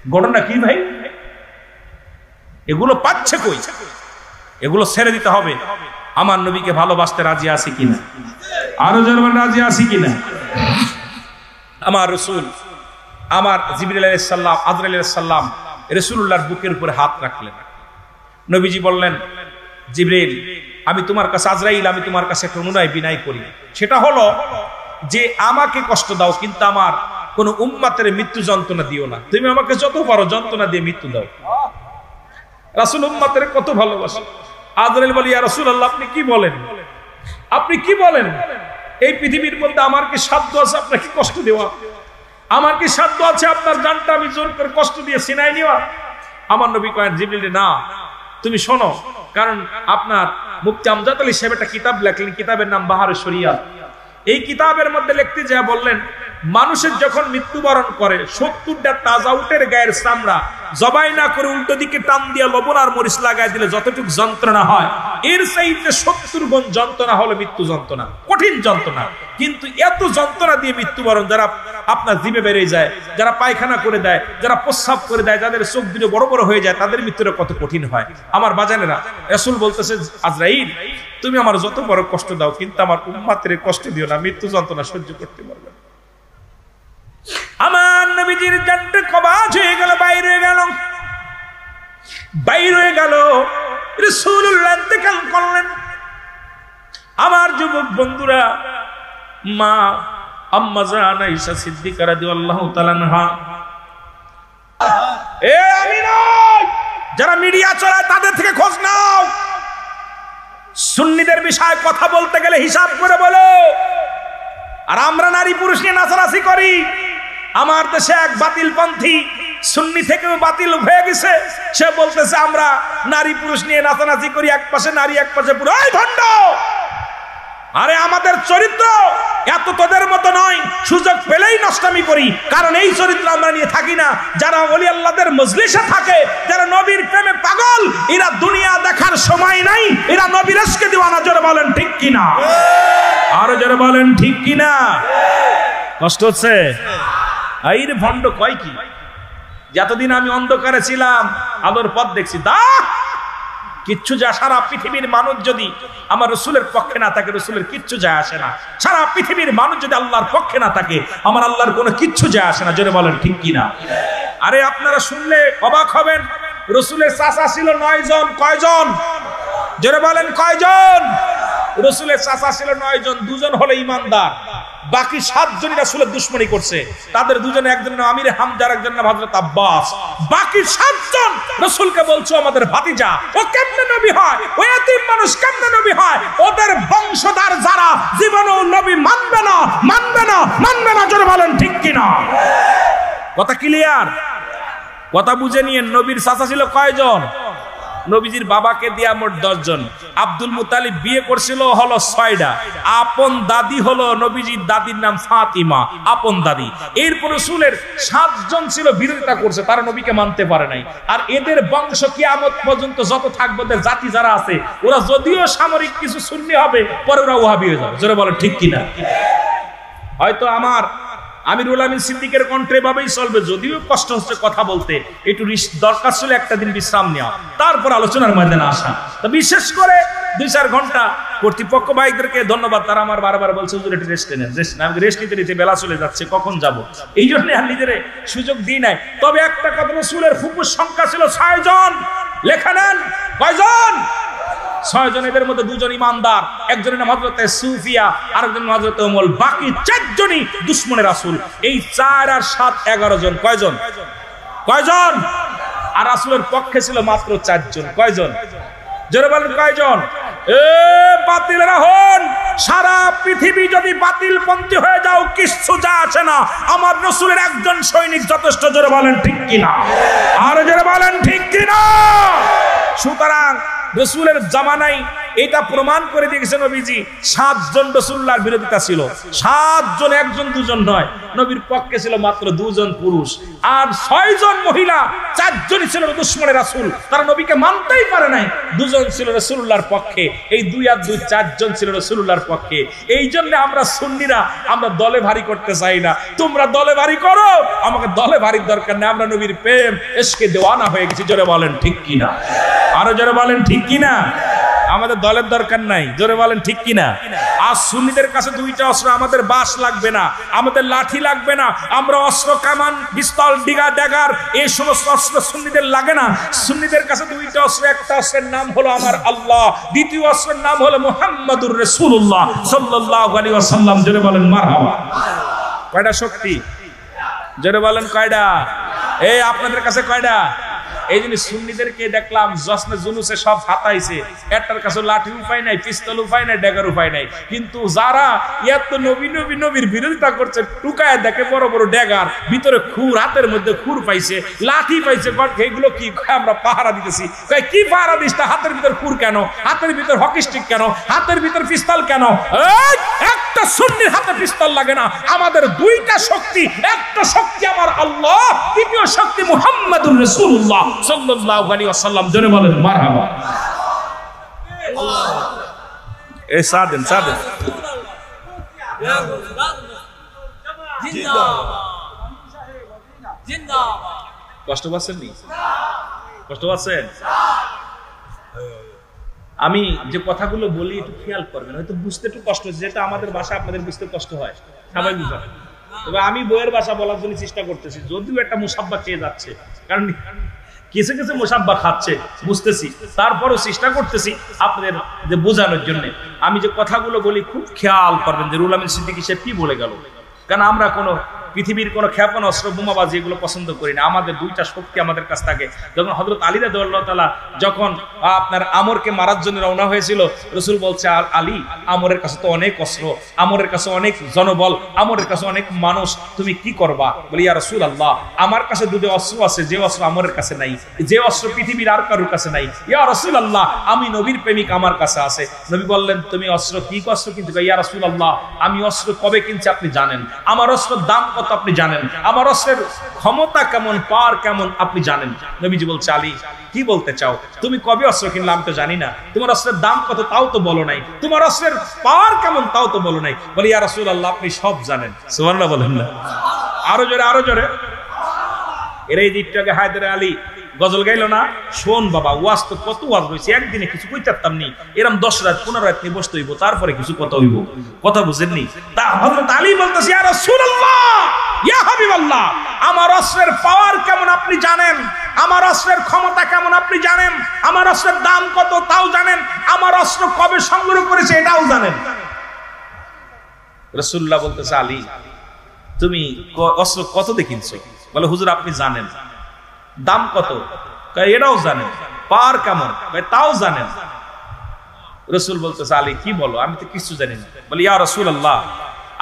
ঘটনা কি ভাই? এগুলো পাচ্ছে কই? এগুলো ছেড়ে দিতে হবে। আমার নবীকে ভালোবাসতে রাজি আছি কিনা? আরো জনগণ রাজি আছি কিনা? আমার রাসূল, আমার জিবরিল আলাইহিস সালাম, আজরাইল আলাইহিস সালাম রাসূলুল্লাহর বুকের উপরে হাত রাখলেন। নবীজি বললেন, জিবরিল আমি তোমার কাছে, আজরাইল আমি তোমার কাছে একটা অনুনয় বিনয় করি, সেটা হলো যে আমাকে কষ্ট দাও, কিন্তু আমার কোন উম্মতের মৃত্যু যন্ত্রণা দিও না। তুমি আমাকে যত পারো যন্ত্রণা দিয়ে মৃত্যু দাও। রাসূল উম্মতের কত ভালোবাসেন। আজরাইল বলে, ইয়া রাসূলুল্লাহ আপনি কি বলেন? আপনি কি বলেন? এই পৃথিবীর মধ্যে আমার কি সাধ্য আছে আপনাকে কষ্ট দেওয়া? আমার কি সাধ্য আছে আপনার জানটা আমি জোর করে কষ্ট দিয়ে ছিনাই নেওয়া? আমার নবী কয়েন, জিবরিল না, তুমি শোনো, কারণ আপনার মুফতি আমজাদ আলী সাহেব একটা কিতাব লেখলেন, কিতাবের নাম বাহারে শরিয়াত। এই কিতাবের মধ্যে লিখতে যা বললেন, মানুষের যখন মৃত্যুবরণ করে 70টা তাজা উটের গায়ের চামড়া জবাই না করে উল্টো দিকে টান দিয়া লবণ আর মরিচ লাগাই দিলে যতটুকু যন্ত্রণা হয়, এর চাইতে 70 গুণ যন্ত্রণা হলো মৃত্যু যন্ত্রণা, কঠিন যন্ত্রণা। কিন্তু এত যন্ত্রণা দিয়ে মৃত্যুবরণ, যারা আপনার জিভে বেরিয়ে যায়, যারা পায়খানা করে দেয়, যারা প্রস্রাব করে দেয়, যাদের চোখ দুটো বড় বড় হয়ে যায়, তাদের মৃত্যুটা কত কঠিন হয়। আমার বাজানেরা, রাসূল বলতেছে, আজরাইল তুমি আমার যত বড় কষ্ট দাও, কিন্তু আমার উম্মতের কষ্ট দিও না, মৃত্যু যন্ত্রণা সহ্য করতে পারবে না। আমার নবীজির জানটা কবাজ হয়ে গেল, বাইরে হয়ে গেল, বাইরে হয়ে গেল। রাসূলুল্লাহ ইন্তেকাল করলেন। আমার যুবক বন্ধুরা, মা আম্মা জান আয়েশা সিদ্দিকা রাদিয়াল্লাহু তাআলা আনহা, এ আমিনা, যারা মিডিয়া চালায় তাদের থেকে খোঁজ নাও। সুন্নিদের বিষয়ে কথা বলতে গেলে হিসাব করে বলো। আর আমরা নারী পুরুষ নিয়ে নাচানাচি করি। আমার দেশে এক বাতিলপন্থী, সুন্নি থেকেও বাতিল হয়ে গেছে, সে বলতেছে আমরা নারী পুরুষ নিয়ে নাচানাচি করি, এক পাশে নারী এক পাশে পুরুষ। ওই ভণ্ড, আরে আমাদের চরিত্র এত তোদের মতো নয়, সুযোগ পেলেই নষ্টামি করি, কারণ এই চরিত্র আমরা নিয়ে থাকি না। যারা ওলি আল্লাহদের মজলিসে থাকে, যারা নবীর প্রেমে পাগল, এরা দুনিয়া দেখার সময় নাই, এরা নবীর ইশকে দিওয়ানা। জোরে বলেন ঠিক কিনা, আরো জোরে বলেন ঠিক কিনা। কষ্ট হচ্ছে? এই রে ভণ্ড কয় কি, যতদিন আমি অন্ধকারে ছিলাম আলোর পথ দেখছি, দা কিচ্ছু যা, সারা পৃথিবীর মানুষ যদি আমার রসুলের পক্ষে না থাকে, রসুলের কিচ্ছু যায় আসে না। সারা পৃথিবীর মানুষ যদি আল্লাহর পক্ষে না থাকে, আমার আল্লাহর কোনো কিচ্ছু যায় আসে না। জোরে বলেন ঠিক কিনা। আরে আপনারা শুনলে অবাক হবেন, রসুলের চাচা ছিল 9 জন। কয়জন? জোরে বলেন কয়জন? রসুলের চাচা ছিল 9 জন, 2 জন হলো ইমানদার, বাকি 7 জনই রাসূলের দুশমনি করছে। তাদের দুজনে, একজন নাম আমির হামজা, একজন নাম হযরত আব্বাস। বাকি 7 জন রাসূলকে বলছো আমাদের ভাতিজা, ও কেমনে নবী হয়, ও এতিম মানুষ কেমনে নবী হয়? ওদের বংশধর যারা জীবনেও নবী মানবে না, মানবে না, মানবে না। জোরে বলেন ঠিক কিনা। কথা ক্লিয়ার? কথা বুঝে নিয়ে। নবীর চাচা ছিল কয়জন? নবীজির বাবাকে দিয়া মোট 10 জন। আব্দুল মুতালিব বিয়ে করছিল হলো 6টা। আপন দাদি হলো নবীজির দাদির নাম ফাতিমা, আপন দাদি। এরপর রাসূলের 7 জন ছিল বিরোধিতা করছে, তারা নবীকে মানতে পারে নাই। আর এদের বংশ কিয়ামত পর্যন্ত যত থাকবে, ওদের জাতি যারা আছে, ওরা যদিও সামরিক কিছু সুন্নি হবে, পরে ওরা ওয়াহাবি হয়ে যাবে। জোরে বলেন ঠিক কিনা। হয়তো আমিরুল আমিন সিদ্দিকের কণ্ঠে ভাবেই চলবে, যদিও কষ্ট হচ্ছে কথা বলতে, একটু দরকার ছিল একটা দিন বিশ্রাম নেওয়া, তারপর আলোচনার ময়দানে আসা। তো বিশেষ করে 2-4 ঘন্টা কর্তৃপক্ষ ভাইদেরকে ধন্যবাদ, তারা আমার বারবার বলছে হুজুর একটু রেস্ট নেন, রেস্ট নিতে নিতে বেলা চলে যাচ্ছে, কখন যাব, এই জন্য আর নিজের সুযোগ দিই নাই। তবে একটা কথা, রাসূলের ফুফুর সংখ্যা ছিল 6 জন। লেখা নেন কয়জন? 6 জন। এদের মধ্যে 2 জন ইমানদার, একজনের নাম হযরতে সুফিয়া, আরেকজনের নাম হযরতে উমুল, বাকি 4 জনই দুশমনে রাসূল। এই 4 আর 7 11 জন। কয়জন? কয়জন? আর রাসূলের পক্ষে ছিল মাত্র 4 জন। কয়জন? জোরে বলেন কয়জন? এ বাতিলরা হন, সারা পৃথিবী যদি বাতিলপন্থী হয়ে যাও, কিচ্ছু যায় আসে না, আমার রাসূলের একজন সৈনিক যথেষ্ট। জোরে বলেন ঠিক কিনা, আর জোরে বলেন ঠিক কিনা। সুতরাং রাসূলের জামানায় এটা প্রমাণ করে দিয়েছে নবীজি, 7 জন রাসূলুল্লাহর বিরোধিতা ছিল। 7 জন, 1 জন 2 জন নয়। নবীর পক্ষে ছিল মাত্র 2 জন পুরুষ, আর 6 জন মহিলা। 4 জনই ছিল দুশমনে রাসূল, তারা নবীকে মানতেই পারে নাই। 2 জন ছিল রাসূলুল্লাহর পক্ষে, এই 2 আর 2 4 জন ছিল রাসূলুল্লাহর পক্ষে। এই জন্য আমরা সুন্নিরা আমরা দলে ভারী করতে চাই না। তোমরা দলে ভারী করো, আমাকে দলে ভারীর দরকার নেই। আমরা নবীর প্রেম ইশকে দেওয়ানা হয়ে গেছি। জোরে বলেন ঠিক কিনা, আরো জোরে বলেন ঠিক কিনা। আমাদের দলের দরকার নাই। জোরে বলেন ঠিক কিনা। আর সুন্নিদের কাছে 2টা অস্ত্র, আমাদের বাঁশ লাগবে না, আমাদের লাঠি লাগবে না, আমরা অস্ত্র কামান পিস্তল ডিগা ড্যাগার এই সমস্ত অস্ত্র সুন্নিদের লাগে না। সুন্নিদের কাছে 2টা অস্ত্র, একটা অস্ত্রের নাম হলো আমার আল্লাহ, দ্বিতীয় অস্ত্রের নাম হলো মুহাম্মাদুর রাসূলুল্লাহ সাল্লাল্লাহু আলাইহি ওয়াসাল্লাম। জোরে বলেন মারহাবা। কয়টা শক্তি? জোরে বলেন কয়টা? এই আপনাদের কাছে কয়টা? এই জন্য সুন্নিদেরকে দেখলাম জশ্নে জুলুসে সব হাতাইছে, একটার কাছে লাঠি উপায় নাই, পিস্তল উপায় নাই, ড্যাগার উপায় নাই। কিন্তু যারা এত নবীর বিরোধিতা করছে, টুকায় দেখে বড় বড় ড্যাগার, ভিতরে খুর, হাতের মধ্যে খুর পাইছে, লাঠি পাইছে, এগুলো কি? আমরা পাহারা দিতেছি। কি পাহারা দিস? হাতের ভিতর খুর কেন? হাতের ভিতর হকি স্টিক কেন? হাতের ভিতর পিস্তল কেন? একটা সুন্নির হাতে পিস্তল লাগে না। আমাদের 2টা শক্তি, একটা শক্তি আমার আল্লাহ, দ্বিতীয় শক্তি মুহাম্মাদুর রাসূলুল্লাহ সাল্লাল্লাহু আলাইহি ওয়াসাল্লাম। জোরে বলেন মারহাবা। এই সাদেন জিন্দাবাদ। জিন্দাবাদ। কষ্ট পাচ্ছেন নি? কষ্ট পাচ্ছেন? আমি যে কথাগুলো বলি একটু খেয়াল করবেন, হয়তো বুঝতে একটু কষ্ট হচ্ছে, যেটা আমাদের ভাষা আপনাদের বুঝতে কষ্ট হয়, স্বাভাবিক বিষয়। তবে আমি বইয়ের ভাষা বলার জন্য চেষ্টা করতেছি, যদিও একটা মুসাব্বা খেয়ে যাচ্ছে, কারণ কিছু কিছু মুসাব্বা খাচ্ছে বুঝতেছি, তারপরও চেষ্টা করতেছি আপনাদের যে বোঝানোর জন্য। আমি যে কথাগুলো বলি খুব খেয়াল করবেন যে রুহুল আমিন সিদ্দিকী সাহেব কি বলে গেল, কারণ আমরা কোনো পৃথিবীর কোনো ক্ষেপণাস্ত্র বোমাবাজি এগুলো পছন্দ করি না। আমাদের দুইটা শক্তি আমাদের কাছ থাকে। যখন হযরত আলী রাদিয়াল্লাহু তাআলা যখন আপনার আমরকে মারার জন্য রওনা হয়েছিল, রাসূল বলছে, আলী, আমরের কাছে তো অনেক অস্ত্র, আমরের কাছে অনেক জনবল, আমরের কাছে অনেক মানুষ, তুমি কি করবা? বলি, ইয়া রাসূলুল্লাহ, আমার কাছে দুটো অস্ত্র আছে, যে অস্ত্র আমরের কাছে নাই, যে অস্ত্র পৃথিবীর আর কারোর কাছে নাই। ইয়া রাসূলুল্লাহ, আমি নবীর প্রেমিক, আমার কাছে আছে। নবী বললেন, তুমি অস্ত্র কি অস্ত্র কিনতে? ইয়া রাসূলুল্লাহ, আমি অস্ত্র কবে কিনছি আপনি জানেন, আমার অস্ত্রের দাম কত আপনি জানেন, আমার অস্ত্রের ক্ষমতা কেমন, পাওয়ার কেমন আপনি জানেন। নবীজি বলছে, আলী, কি বলতে চাও? তুমি কবে অস্ত্র কিনলে আমি তো জানি না, তোমার অস্ত্রের দাম কত তাও তো বলো নাই, তোমার অস্ত্রের পাওয়ার কেমন তাও তো বলো নাই। বলি, ইয়া রাসূলুল্লাহ, আপনি সব জানেন। সুবহানাল্লাহ বলেন না? আরো জোরে, আরো জোরে। এর এই দিকটাকে হায়দার আলী গজল গাইলো না? শোন বাবা, ওয়াজ তো কত ওয়াজ হয়েছে, একদিনে কিছু কই পারতাম নি, এরকম 10 রাত 15 রাত নিয়ে বসতে হইব, তারপরে কিছু কথা হইব। কথা বুঝেননি? তা হযরত আলী বলতেছে, ইয়া রাসূলুল্লাহ, ইয়া হাবিবাল্লাহ, আমার অস্ত্রের পাওয়ার কেমন আপনি জানেন, আমার অস্ত্রের ক্ষমতা কেমন আপনি জানেন, আমার অস্ত্রের দাম কত তাও জানেন, আমার অস্ত্র কবে সংগ্রহ করেছে এটাও জানেন। রাসূলুল্লাহ বলতেছে, আলী, তুমি অস্ত্র কত দিয়ে কিনছো? বলে, হুজুর আপনি জানেন। দাম কত? এটাও জানেন। পাওয়ার কেমন? তাও জানেন। রাসূল বলতেছে, আলী, কি বলো, আমি তো কিছু জানি না। বলে, ইয়া রাসূলুল্লাহ,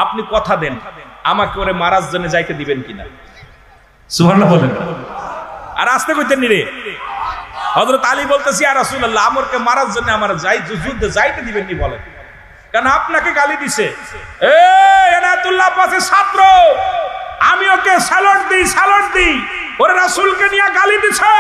আপনি কথা দেন আমাকে ওরে মারার জন্য যাইতে দিবেন কিনা? সুবহানাল্লাহ বলেন। আর আসতে কইতেন নি রে? হযরত আলী বলতেছে, ইয়া রাসূলুল্লাহ, আমরকে মারার জন্য আমার যুদ্ধে যাইতে দিবেন নি বলেন, কারণ আপনাকে গালি দিছে। এনায়েতুল্লাহ আব্বাসের ছাত্র, আমি ওকে স্যালুট দিই, ওরে রাসূলকে নিয়ে গালি দিছে।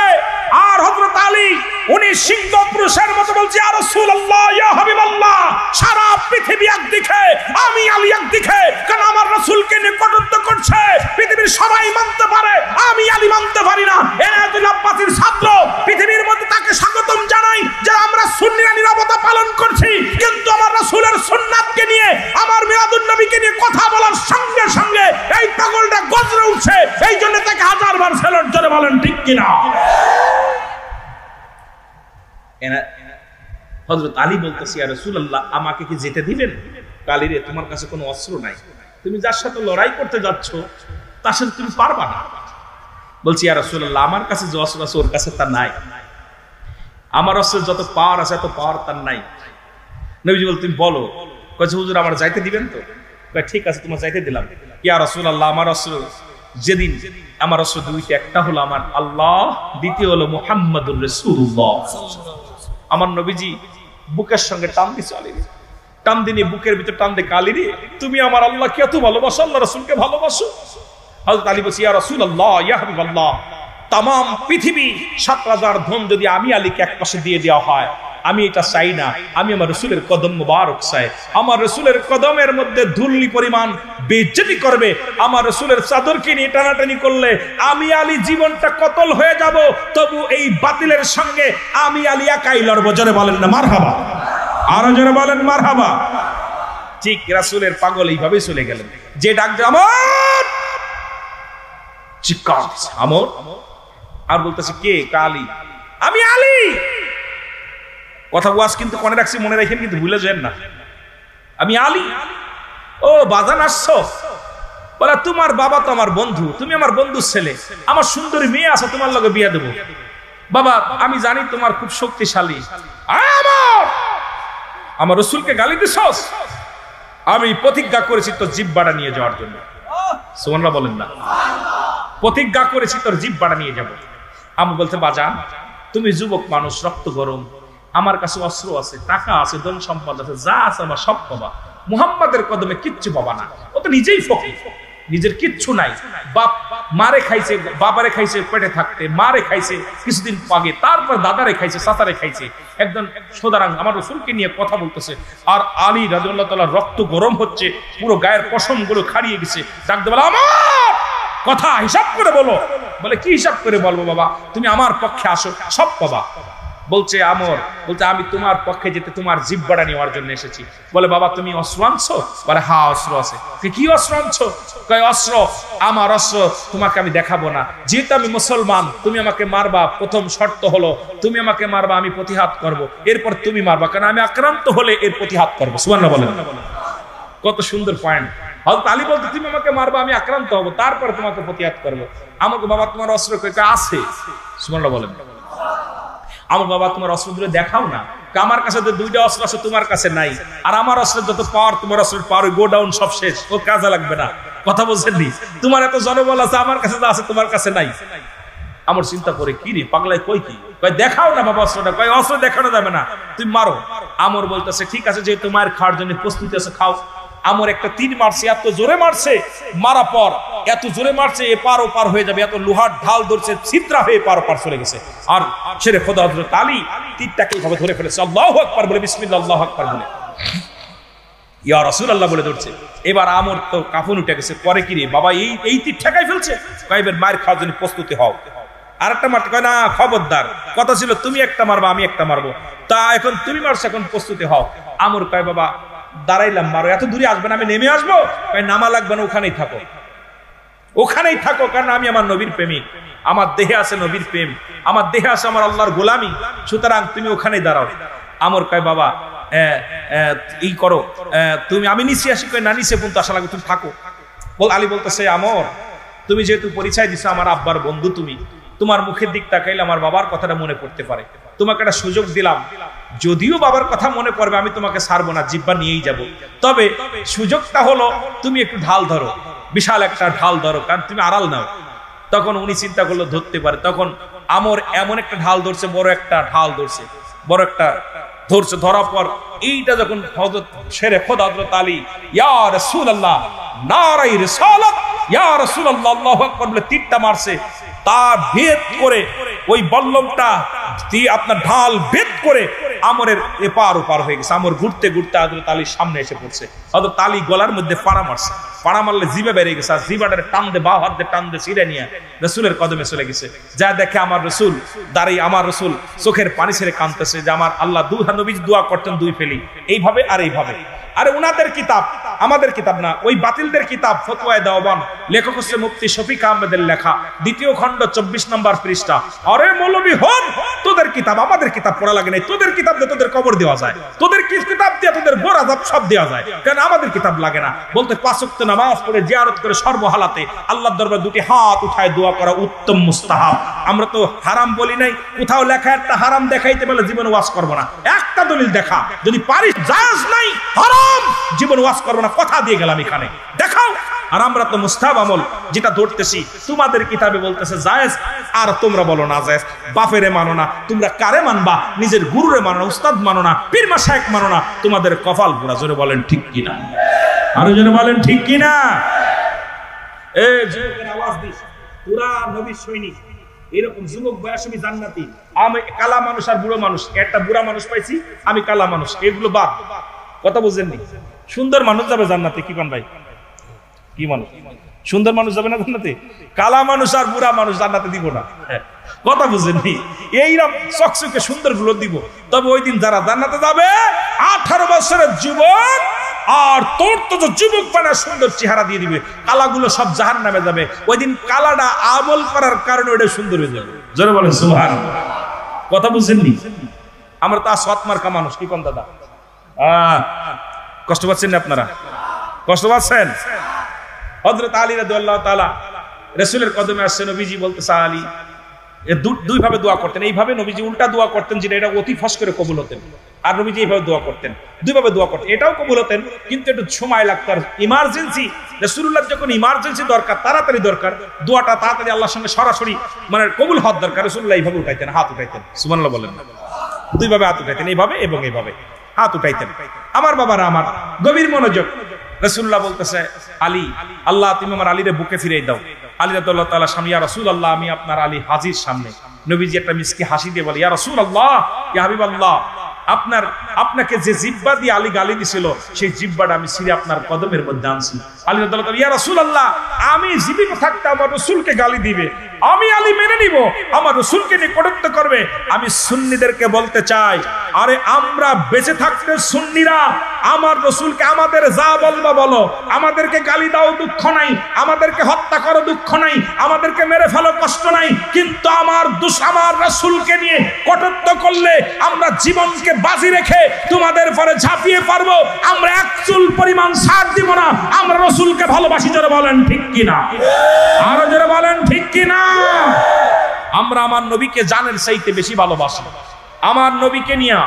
আর হযরত আলী উনি সিংহ পুরুষের মতো বলছে, ইয়া রাসূলুল্লাহ, ইয়া হাবিবাল্লাহ, সারা পৃথিবী একদিকে, আমি আলী একদিকে, কারণ আমার রাসূলকে নিয়ে কটূক্তি করছে, পৃথিবীর সবাই মানতে পারে, আমি আলী মানতে পারি না। এনায়েতুল্লাহ আব্বাসীর ছাত্র, পৃথিবীর মধ্যে তাকে স্বাগতম জানাই যে আমরা সুন্নিরা নিরাপত্তা পালন করছি, কিন্তু আমার রাসূলের সুন্নাতকে নিয়ে, আমার মিলাদুন নবীকে নিয়ে কথা বলার সঙ্গে সঙ্গে এই পাগলটা গজরে উঠছে। এই জন্য তাকে হাজারবার সেলট জোরে বলেন ঠিক কিনা? হযরত আলী বলতেছে, ইয়া রাসূলুল্লাহ, আমাকে কি যেতে দিবেন? আলী রে, তোমার কাছে কোনো অস্ত্র নাই, তুমি যার সাথে লড়াই করতে যাচ্ছ তার সাথে তুমি পারবা না। বলছি, ইয়া রাসূলুল্লাহ, আমার কাছে যে অস্ত্র আছে ওর কাছে তা নাই, আমার অস্ত্রের যত পাওয়ার আছে এত পাওয়ার তার নাই। নবীজি বল, তুমি বলো। কইছে, হুজুর আমার যাইতে দিবেন তো? ঠিক আছে, তোমার যাইতে দিলাম। ইয়া রাসূলুল্লাহ, আমার অস্ত্র যেদিন, আমার অস্ত্র দুইটা, একটা হলো আমার আল্লাহ, দ্বিতীয় হলো মুহাম্মাদুর রাসূলুল্লাহ। আমার নবীজি বুকের সঙ্গে টান দিছে, আলী রে, টান দিনে বুকের ভিতর টান দে, আলী রে, তুমি আমার আল্লাহকে এত ভালোবাসো, আল্লাহ রাসূলকে ভালোবাসো? হযরত আলী বলছে, ইয়া রাসূলুল্লাহ, ইয়া হাবিবাল্লাহ, তামাম পৃথিবী 7,000 ধন যদি আমি আলীকে এক পাশে দিয়ে দেওয়া হয়, আমি এটা চাই না। আমি আমার রাসূলের কদম মোবারক চাই। আমার রাসূলের কদমের মধ্যে ধুলি পরিমাণ বেইজ্জতি করবে, আমার রাসূলের চাদরকে নিয়ে টানাটানি করলে আমি আলী জীবনটা কতল হয়ে যাব, তবু এই বাতিলের সঙ্গে আমি আলী একাই লড়বো। জোরে বলেন না মারহাবা? আরো জোরে বলেন মারহাবা? ঠিক রাসূলের পাগল এইভাবেই চলে গেলেন। যে ডাক দে আমর, চিৎকার আমর, আর বলতেছে, কে? আলী। আমি আলী। কথা ওয়াজ কিন্তু মনে রাখছি, মনে রাখেন কিন্তু ভুলে যান না, আমি আলী। ও বাজান আসছো? বলে, তোমার বাবা তো আমার বন্ধু, তুমি আমার বন্ধুর ছেলে, আমার সুন্দরী মেয়ে আছে, তোমার লগে বিয়ে দেবো। বাবা, আমি জানি তোমার খুব শক্তিশালী, আমার রাসূলকে গালি দিছস, আমি প্রতিজ্ঞা করেছি তোর জিহ্বাটা নিয়ে যাওয়ার জন্য। সুবহানাল্লাহ বলেন না? প্রতিজ্ঞা করেছি তোর জিহ্বাটা নিয়ে যাব। আমি বলতে, বাজান, তুমি যুবক মানুষ, রক্ত গরম, আমার কাছে অস্ত্র আছে, টাকা আছে, ধন সম্পদ আছে, যা আছে আমার সব পাবা, মুহাম্মাদের কদমে কিচ্ছু পাবা না। ও তো নিজেই ফকির, নিজের কিচ্ছু নাই, বাপ মারে খাইছে, বাবারে খাইছে পেটে থাকতে, মারে খাইছে কিছুদিন আগে, তারপর দাদারে খাইছে, চাচারে খাইছে। একজন সুতরাং আমার রাসূলকে নিয়ে কথা বলতেছে, আর আলী রাদিয়াল্লাহু তাআলা রক্ত গরম হচ্ছে, পুরো গায়ের পশম গুলো খাড়িয়ে গেছে। ডাক দে, বলে, আমার কথা হিসাব করে বলো। বলে, কি হিসাব করে বলবো বাবা? তুমি আমার পক্ষে আসো, সব পাবা। বলছে আমর, বলতে, আমি তোমার পক্ষে যেতে তোমার জিহ্বাটা নেওয়ার জন্য এসেছি। বলে, বাবা তুমি অস্ত্র আনছো? বলে, হ্যাঁ অস্ত্র আছে। কি অস্ত্র আনছো? কয়, অস্ত্র, আমার অস্ত্র তোমাকে আমি দেখাবো না, যেহেতু আমি মুসলমান, তুমি আমাকে মারবা, প্রথম শর্ত হলো তুমি আমাকে মারবা, আমি প্রতিহাত করব, এরপর তুমি মারবা, কারণ আমি আক্রান্ত হলে এর প্রতিহাত করবো। সুবহানাল্লাহ বলেন। কত সুন্দর পয়েন্ট। হযরত আলী বলতে তুমি আমাকে মারবা, আমি আক্রান্ত হব, তারপর তোমাকে প্রতিহত করব। আমাকে বাবা তোমার অস্ত্র আছে? সুবহানাল্লাহ বলেন। আমার বাবা তোমার অস্ত্রগুলো দেখাও না। আমার কাছে তো দুইটা অস্ত্র আছে, তোমার কাছে নাই। আর আমার অস্ত্রের যত পাওয়ার, তোমার অস্ত্রের পাওয়ার গো ডাউন, সব শেষ, ও কাজে লাগবে না। কথা বলছেন নি? তোমার এত জনবল আছে, আমার কাছে যা আছে তোমার কাছে নাই। আমার চিন্তা করে কি রে পাগলাই কই কি, কয় দেখাও না বাবা অস্ত্রটা, কয় অস্ত্র দেখানো যাবে না, তুমি মারো। আমর বলতেছে ঠিক আছে, যে তোমার খাওয়ার জন্য প্রস্তুতি আছে, খাও। আমর একটা তীর মারছে, এত জোরে মারছে, মারা পর এত জোরে মারছে এপার ওপার হয়ে যাবে, এত লোহার ঢাল ধরছে, ছিদ্রা হয়ে পার ওপার চলে গেছে। আর শেরে খোদা হযরত আলী তীরটাকে এইভাবে ধরে ফেলেছে, আল্লাহু আকবার বলে, বিসমিল্লাহ আল্লাহু আকবার বলে, ইয়া রাসূলুল্লাহ বলে ধরছে। এবার আমর তো কাফন উঠে গেছে, পরে কি রে বাবা এই তীর ঠেকাই ফেলছে, কয় এবার মার খাওয়ার জন্য প্রস্তুতি হও। আরেকটা মারতে, কয় না খবরদার, কথা ছিল তুমি একটা মারবা আমি একটা মারবো, তা এখন তুমি মারছো, এখন প্রস্তুতি হও। আমর কয় বাবা দাঁড়াইলাম, মারো, এত দূরে আসবে না, আমি নেমে আসবো? কয় নামা লাগবে না, ওখানেই থাকো, ওখানেই থাকো, কারণ আমি আমার নবীর প্রেমিক, আমার দেহে আছে নবীর প্রেম, আমার দেহে আছে আমার আল্লাহর গোলামি, সুতরাং তুমি ওখানেই দাঁড়াও। আমর কয় বাবা এই করো তুমি, আমি নিচে আসি? কয় না, নিচে পর্যন্ত আসা লাগবে, তুমি থাকো। আলী বলতেছে আমর তুমি যেহেতু পরিচয় দিছো আমার আব্বার বন্ধু, তুমি তোমার মুখের দিক তাকাইলে আমার বাবার কথাটা মনে পড়তে পারে, তোমাকে একটা সুযোগ দিলাম, যদিও বাবার কথা মনে পড়বে আমি তোমাকে ছাড়বো না, জিব্বা নিয়েই যাব, তবে সুযোগটা হলো তুমি একটু ঢাল ধরো, বিশাল একটা ঢাল ধরো, কারণ তুমি আড়াল নাও। তখন উনি চিন্তা করলো ধরতে পারে, তখন আমর এমন একটা ঢাল ধরছে, বড় একটা ঢাল ধরছে, বড় একটা ধরছে, ধরার পর এইটা যখন হযরত শেরে খোদা হযরত আলী ইয়া রাসূলুল্লাহ নারায়ে রিসালাত ইয়া রাসূলুল্লাহ আল্লাহু আকবার বলে তীরটা মারছে, তা ভেদ করে ওই বল্লমটা দিয়ে আপনার ঢাল ভেদ করে আমরের এপার ওপার হয়ে গেছে। আমর ঘুরতে ঘুরতে হযরত আলীর সামনে এসে পড়ছে, হযরত আলী গলার মধ্যে পাড়া মারছে, পাড়া মারলে জিভে বেরিয়ে গেছে, আর জিভাটারে টান দে, বাঁ হাত দিয়ে টান দে ছিঁড়ে নিয়ে রাসূলের কদমে চলে গেছে। যা দেখে আমার রাসূল দাঁড়িয়ে, আমার রাসূল চোখের পানি ছেড়ে কাঁদতেছে যে আমার আল্লাহ, নবী দোয়া করতেন দুই ফেলি, এইভাবে আর এইভাবে। আরে উনাদের কিতাব, আমাদের কিতাব না, ওই বাতিলদের কিতাব ফতোয়ায়ে দেওবান, লেখক হচ্ছে মুফতি শফিক আহমেদের লেখা, 2য় খণ্ড 24 নম্বর পৃষ্ঠা। আরে মৌলবী হন, তোদের কিতাব আমাদের কিতাব পড়া লাগে না, তোদের কিতাব দিয়ে তোদের কবর দেওয়া যায়, তোদের কিতাব দিয়ে তোদের গোড়া দাব সব দেওয়া যায়, কারণ আমাদের কিতাব লাগে না। বলতে 5 ওয়াক্ত নামাজ পড়ে জিয়ারত করে সর্বহালাতে আল্লাহর দরবারে 2টি হাত উঠায় দোয়া করা উত্তম মুস্তাহাব। আমরা তো হারাম বলি নাই, কোথাও লেখা একটা হারাম দেখাইতে বলে জীবনে ওয়াজ করব না, একটা দলিল দেখা, যদি পারিস জায়েজ নাই হারাম জীবন ওয়াজ করবো না, কথা দিয়ে গেলাম এখানে, দেখাও। আর আমরা তো মুস্তাহাব আমল যেটা ধরতেছি, তোমাদের কিতাবে বলতেছে জায়েজ, আর তোমরা বলো না জায়েজ। বাপেরে মানো না, তোমরা কারে মানবা? নিজের গুরুরে মানো না, উস্তাদ মানো না, পীর মাশায়েখ মানো না, তোমাদের কপাল পোড়া। জোরে বলেন ঠিক কিনা, আরো জোরে বলেন ঠিক কিনা। এই যুবকের আওয়াজ দিস, পুরা নবীর সৈনিক, এরকম যুবক বয়স আমি জান্নাতি, আমি কালা মানুষ আর বুড়ো মানুষ, একটা বুড়া মানুষ পাইছি, আমি কালা মানুষ, এগুলো বাদ। কথা বুঝেননি? সুন্দর মানুষ যাবে জান্নাতে, কি কোন ভাই? কি মানুষ সুন্দর মানুষ যাবে না জান্নাতে? কালা মানুষ আর বুড়া মানুষ জান্নাতে দিব না, কথা বুঝেননি? এইরকম চকচকে সুন্দর গুলো দিব। তবে ওই দিন যারা জান্নাতে যাবে 18 বছরের যুবক, আর তোর তো যুবক বানা সুন্দর চেহারা দিয়ে দিবে, কালাগুলো সব জাহান্নামে যাবে। ওই দিন কালাটা আমল করার কারণে ওটা সুন্দর হয়ে যাবে। জোরে বলেন সুবহানাল্লাহ। কথা বুঝেননি? আমরা তো সৎ মার্কা মানুষ, কি কোন দাদা? কষ্ট পাচ্ছেন না আপনারা? কষ্ট পাচ্ছেন? হযরত আলী রাদিয়াল্লাহু তাআলা রাসূলের কদমে আসছে, নবীজি বলতেছে আলী, দুই ভাবে দোয়া করতেন। এইভাবে নবীজি উল্টা দোয়া করতেন, যেটা এটা অতি ফস করে কবুল হতেন, আর নবীজি এইভাবে দোয়া করতেন, দুইভাবে দোয়া করতেন, এটাও কবুল হতেন, কিন্তু একটু সময় লাগতো। আর ইমার্জেন্সি, রাসূলুল্লাহ যখন ইমার্জেন্সি দরকার, তাড়াতাড়ি দরকার, দোয়াটা তাড়াতাড়ি আল্লাহর সঙ্গে সরাসরি মানে কবুল হওয়ার দরকার, রাসূলুল্লাহ এইভাবে উঠাইতেন, হাত উঠাইতেন। সুবহানাল্লাহ বলেন। দুইভাবে হাত উঠাইতেন, এইভাবে এবং এইভাবে হাত উঠাইতেন। আমার বাবারা আমার, গভীর মনোযোগ। রাসূলুল্লাহ বলতেছে আলী, আল্লাহ তুমি আমার আলীরে বুকে ফিরিয়ে দাও। আলী রাদিয়াল্লাহু তাআলা সামনে, ইয়া রাসূলুল্লাহ আমি আপনার আলী হাজির সামনে। নবীজি একটা মিষ্টি হাসি দিয়ে বলে, ইয়া রাসূলুল্লাহ, ইয়া হাবিবাল্লাহ, আপনাকে যে জিহ্বা দিয়ে আলী গালি দিছিল, সেই জিহ্বাটা আমি ছিঁড়ে আপনার কদমের মধ্যে আনছি। আলী রাদিয়াল্লাহু তাআলা, ইয়া রাসূলুল্লাহ, আমি জীবিত থাকতে আমার রাসূলকে গালি দিবে, আমি আলী মেনে নিব, আমার রাসূলকে নিয়ে কটূক্ত করবে। আমি সুন্নিদেরকে বলতে চাই, আরে আমরা বেঁচে থাকতে সুন্নিরা আমার রাসূলকে আমাদের যা বলবা বলো, আমাদেরকে গালি দাও দুঃখ নাই, আমাদেরকে হত্যা করো দুঃখ নাই, আমাদেরকে মেরে ফেলো কষ্ট নাই, কিন্তু আমার রাসূলকে নিয়ে কটূক্তি করলে আমরা জীবনকে বাজি রেখে তোমাদের পরে ঝাঁপিয়ে পারবো, আমরা এক চুল পরিমাণ ছাড় দিব না। আমরা রাসূলকে ভালোবাসি, যারা বলেন ঠিক কিনা, আরো যারা বলেন ঠিক কিনা। আমরা আমার নবীকে জানের চাইতে বেশি ভালোবাসি। আমার নবীকে নিয়ে,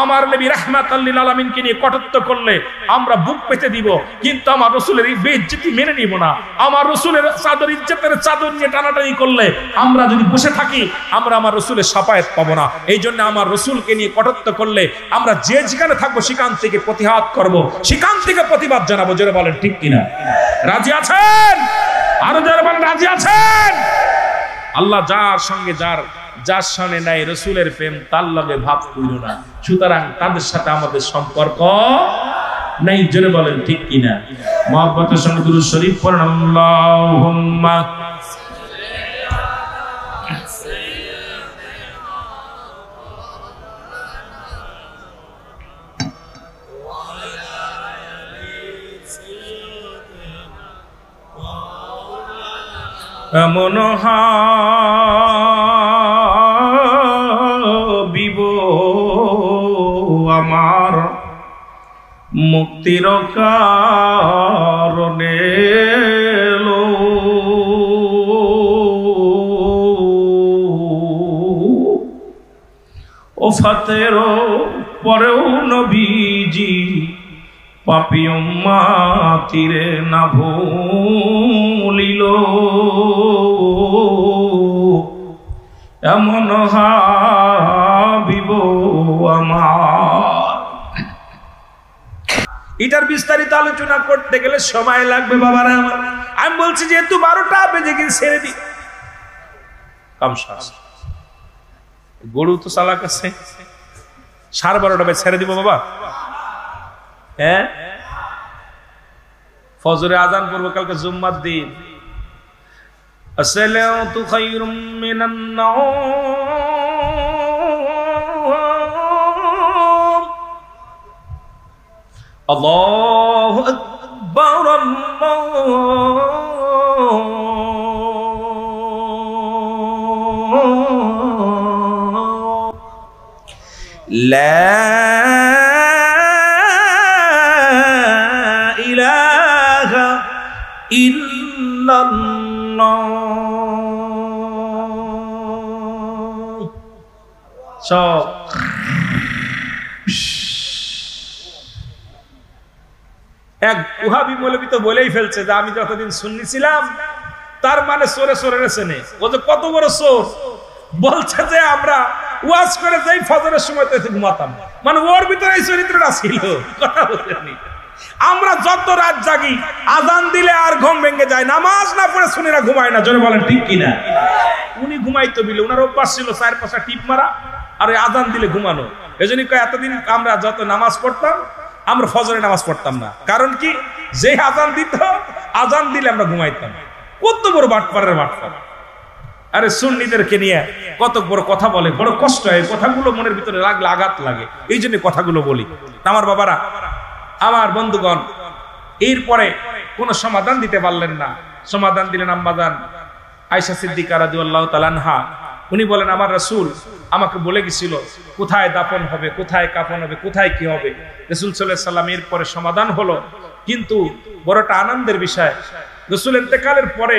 আমার নবী রাহমাতাল লিল আলামিনকে নিয়ে কটূক্তি করলে আমরা বুক পেতে দিব, কিন্তু আমার রাসূলের বেইজ্জতি মেনে নিব না। আমার রাসূলের চাদর, ইজ্জতের চাদর নিয়ে টানাটানি করলে আমরা যদি বসে থাকি, আমরা আমার রাসূলের শাফায়াত পাবো না। এই জন্য আমার রাসূলকে নিয়ে কটূক্তি করলে আমরা যে যেখানে থাকবো সেখান থেকে প্রতিহাত করব, সেখান থেকে প্রতিবাদ জানাবো। যারা বলেন ঠিক কিনা, রাজি আছেন? আরো যারা বলেন রাজি আছেন? আল্লাহ যার সঙ্গে যার সামনে নাই রাসূলের প্রেম, তার লগে ভাব কইরো না। সুতরাং তাদের সাথে আমাদের সম্পর্ক নাই। জোরে বলেন ঠিক কিনা। মহব্বতের সঙ্গে দুরূদ শরীফ পড়েন। আল্লাহুম্মা এমন হাবিব আমার মুক্তির কারণে লো, ওফাতের পরেও নবীজি পাপী উম্মতিরে না ভুলিল, এমন হাবিব আমার। এটার বিস্তারিত আলোচনা করতে গেলে সময় লাগবে বাবারা আমার। আমি বলছি যেহেতু 12টা বেজে গিয়ে ছেড়ে দি, গরু তো চালাক আছে, 12:30 বাজে ছেড়ে দিব বাবা। হ্যাঁ, ফজরে আজান করবো কালকে জুম্মার দিন। আসসালাতু খায়রুম মিনান নাওম, আল্লাহু আকবার, লা ইলাহা ইল্লাল্লাহ। সব এক ওহাবি মৌলবী তো বলেই ফেলছে যে আমি যতদিন সুন্নি ছিলাম, তার মানে সোরে সোরে রেছেনে। ও যে কত বড় সোর, বলছে যে আমরা ওয়াজ করে যাই ফজরের সময় তো ঘুমাতাম, মানে ওর ভিতরে এই চরিত্রটা ছিল। কথা বলেনি, আমরা যত রাত জাগি, আজান দিলে আর ঘুম ভেঙে যায়, নামাজ না পড়ে সুন্নিরা ঘুমায় না। জোরে বলেন ঠিক কিনা। উনি ঘুমাইতো বিলে, উনার অভ্যাস ছিল 4-5টা টিপ মারা আর আজান দিলে ঘুমানো। এজন্যই এতদিন আমরা যত নামাজ পড়তাম, আমরা ফজরে নামাজ পড়তাম না। কারণ কি, যে আজান দিত, আজান দিলে আমরা ঘুমাইতাম। কত বড় বাটপারের বাটপার। আরে সুন্নিদেরকে নিয়ে কত বড় কথা বলে, বড় কষ্ট হয়। কথাগুলো মনের ভিতরে লাগলে আঘাত লাগে, এই জন্য কথাগুলো বলি। আমার বাবারা, আমার বন্ধুগণ, এরপরে কোনো সমাধান দিতে পারলেন না। সমাধান দিলেন আম্মাজান আয়েশা সিদ্দিকা রাদিয়াল্লাহু তাআলা আনহা। উনি বলেন, আমার রাসূল আমাকে বলে গেছিল কোথায় দাফন হবে, কোথায় কাফন হবে, কোথায় কি হবে। রাসূল সাল্লাল্লাহু আলাইহি ওয়াসাল্লাম এর পরে সমাধান হলো, কিন্তু বড়টা আনন্দের বিষয়, রাসূল ইন্তেকালের পরে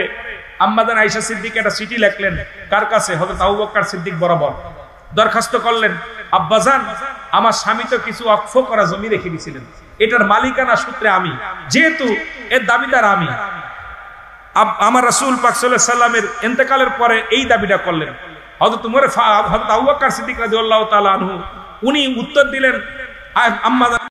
আম্মাজান আয়েশা সিদ্দিকা একটা চিঠি লিখলেন। কার কাছে? হযরত আবু বকর সিদ্দিক বরাবর দরখাস্ত করলেন, আব্বাজান, আমার স্বামী তো কিছু অক্ষ করা জমি রেখে দিয়েছিলেন, এটার মালিকানা সূত্রে আমি, যেহেতু এর দাবিদার আমি, আমার রাসূল পাক সাল্লাল্লাহু আলাইহি ওয়াসাল্লামের ইন্তেকালের পরে এই দাবিটা করলেন। হযরত আবু বকর সিদ্দিক রাদিয়াল্লাহু তাআলা আনহু উনি উত্তর দিলেন, আম্মাজান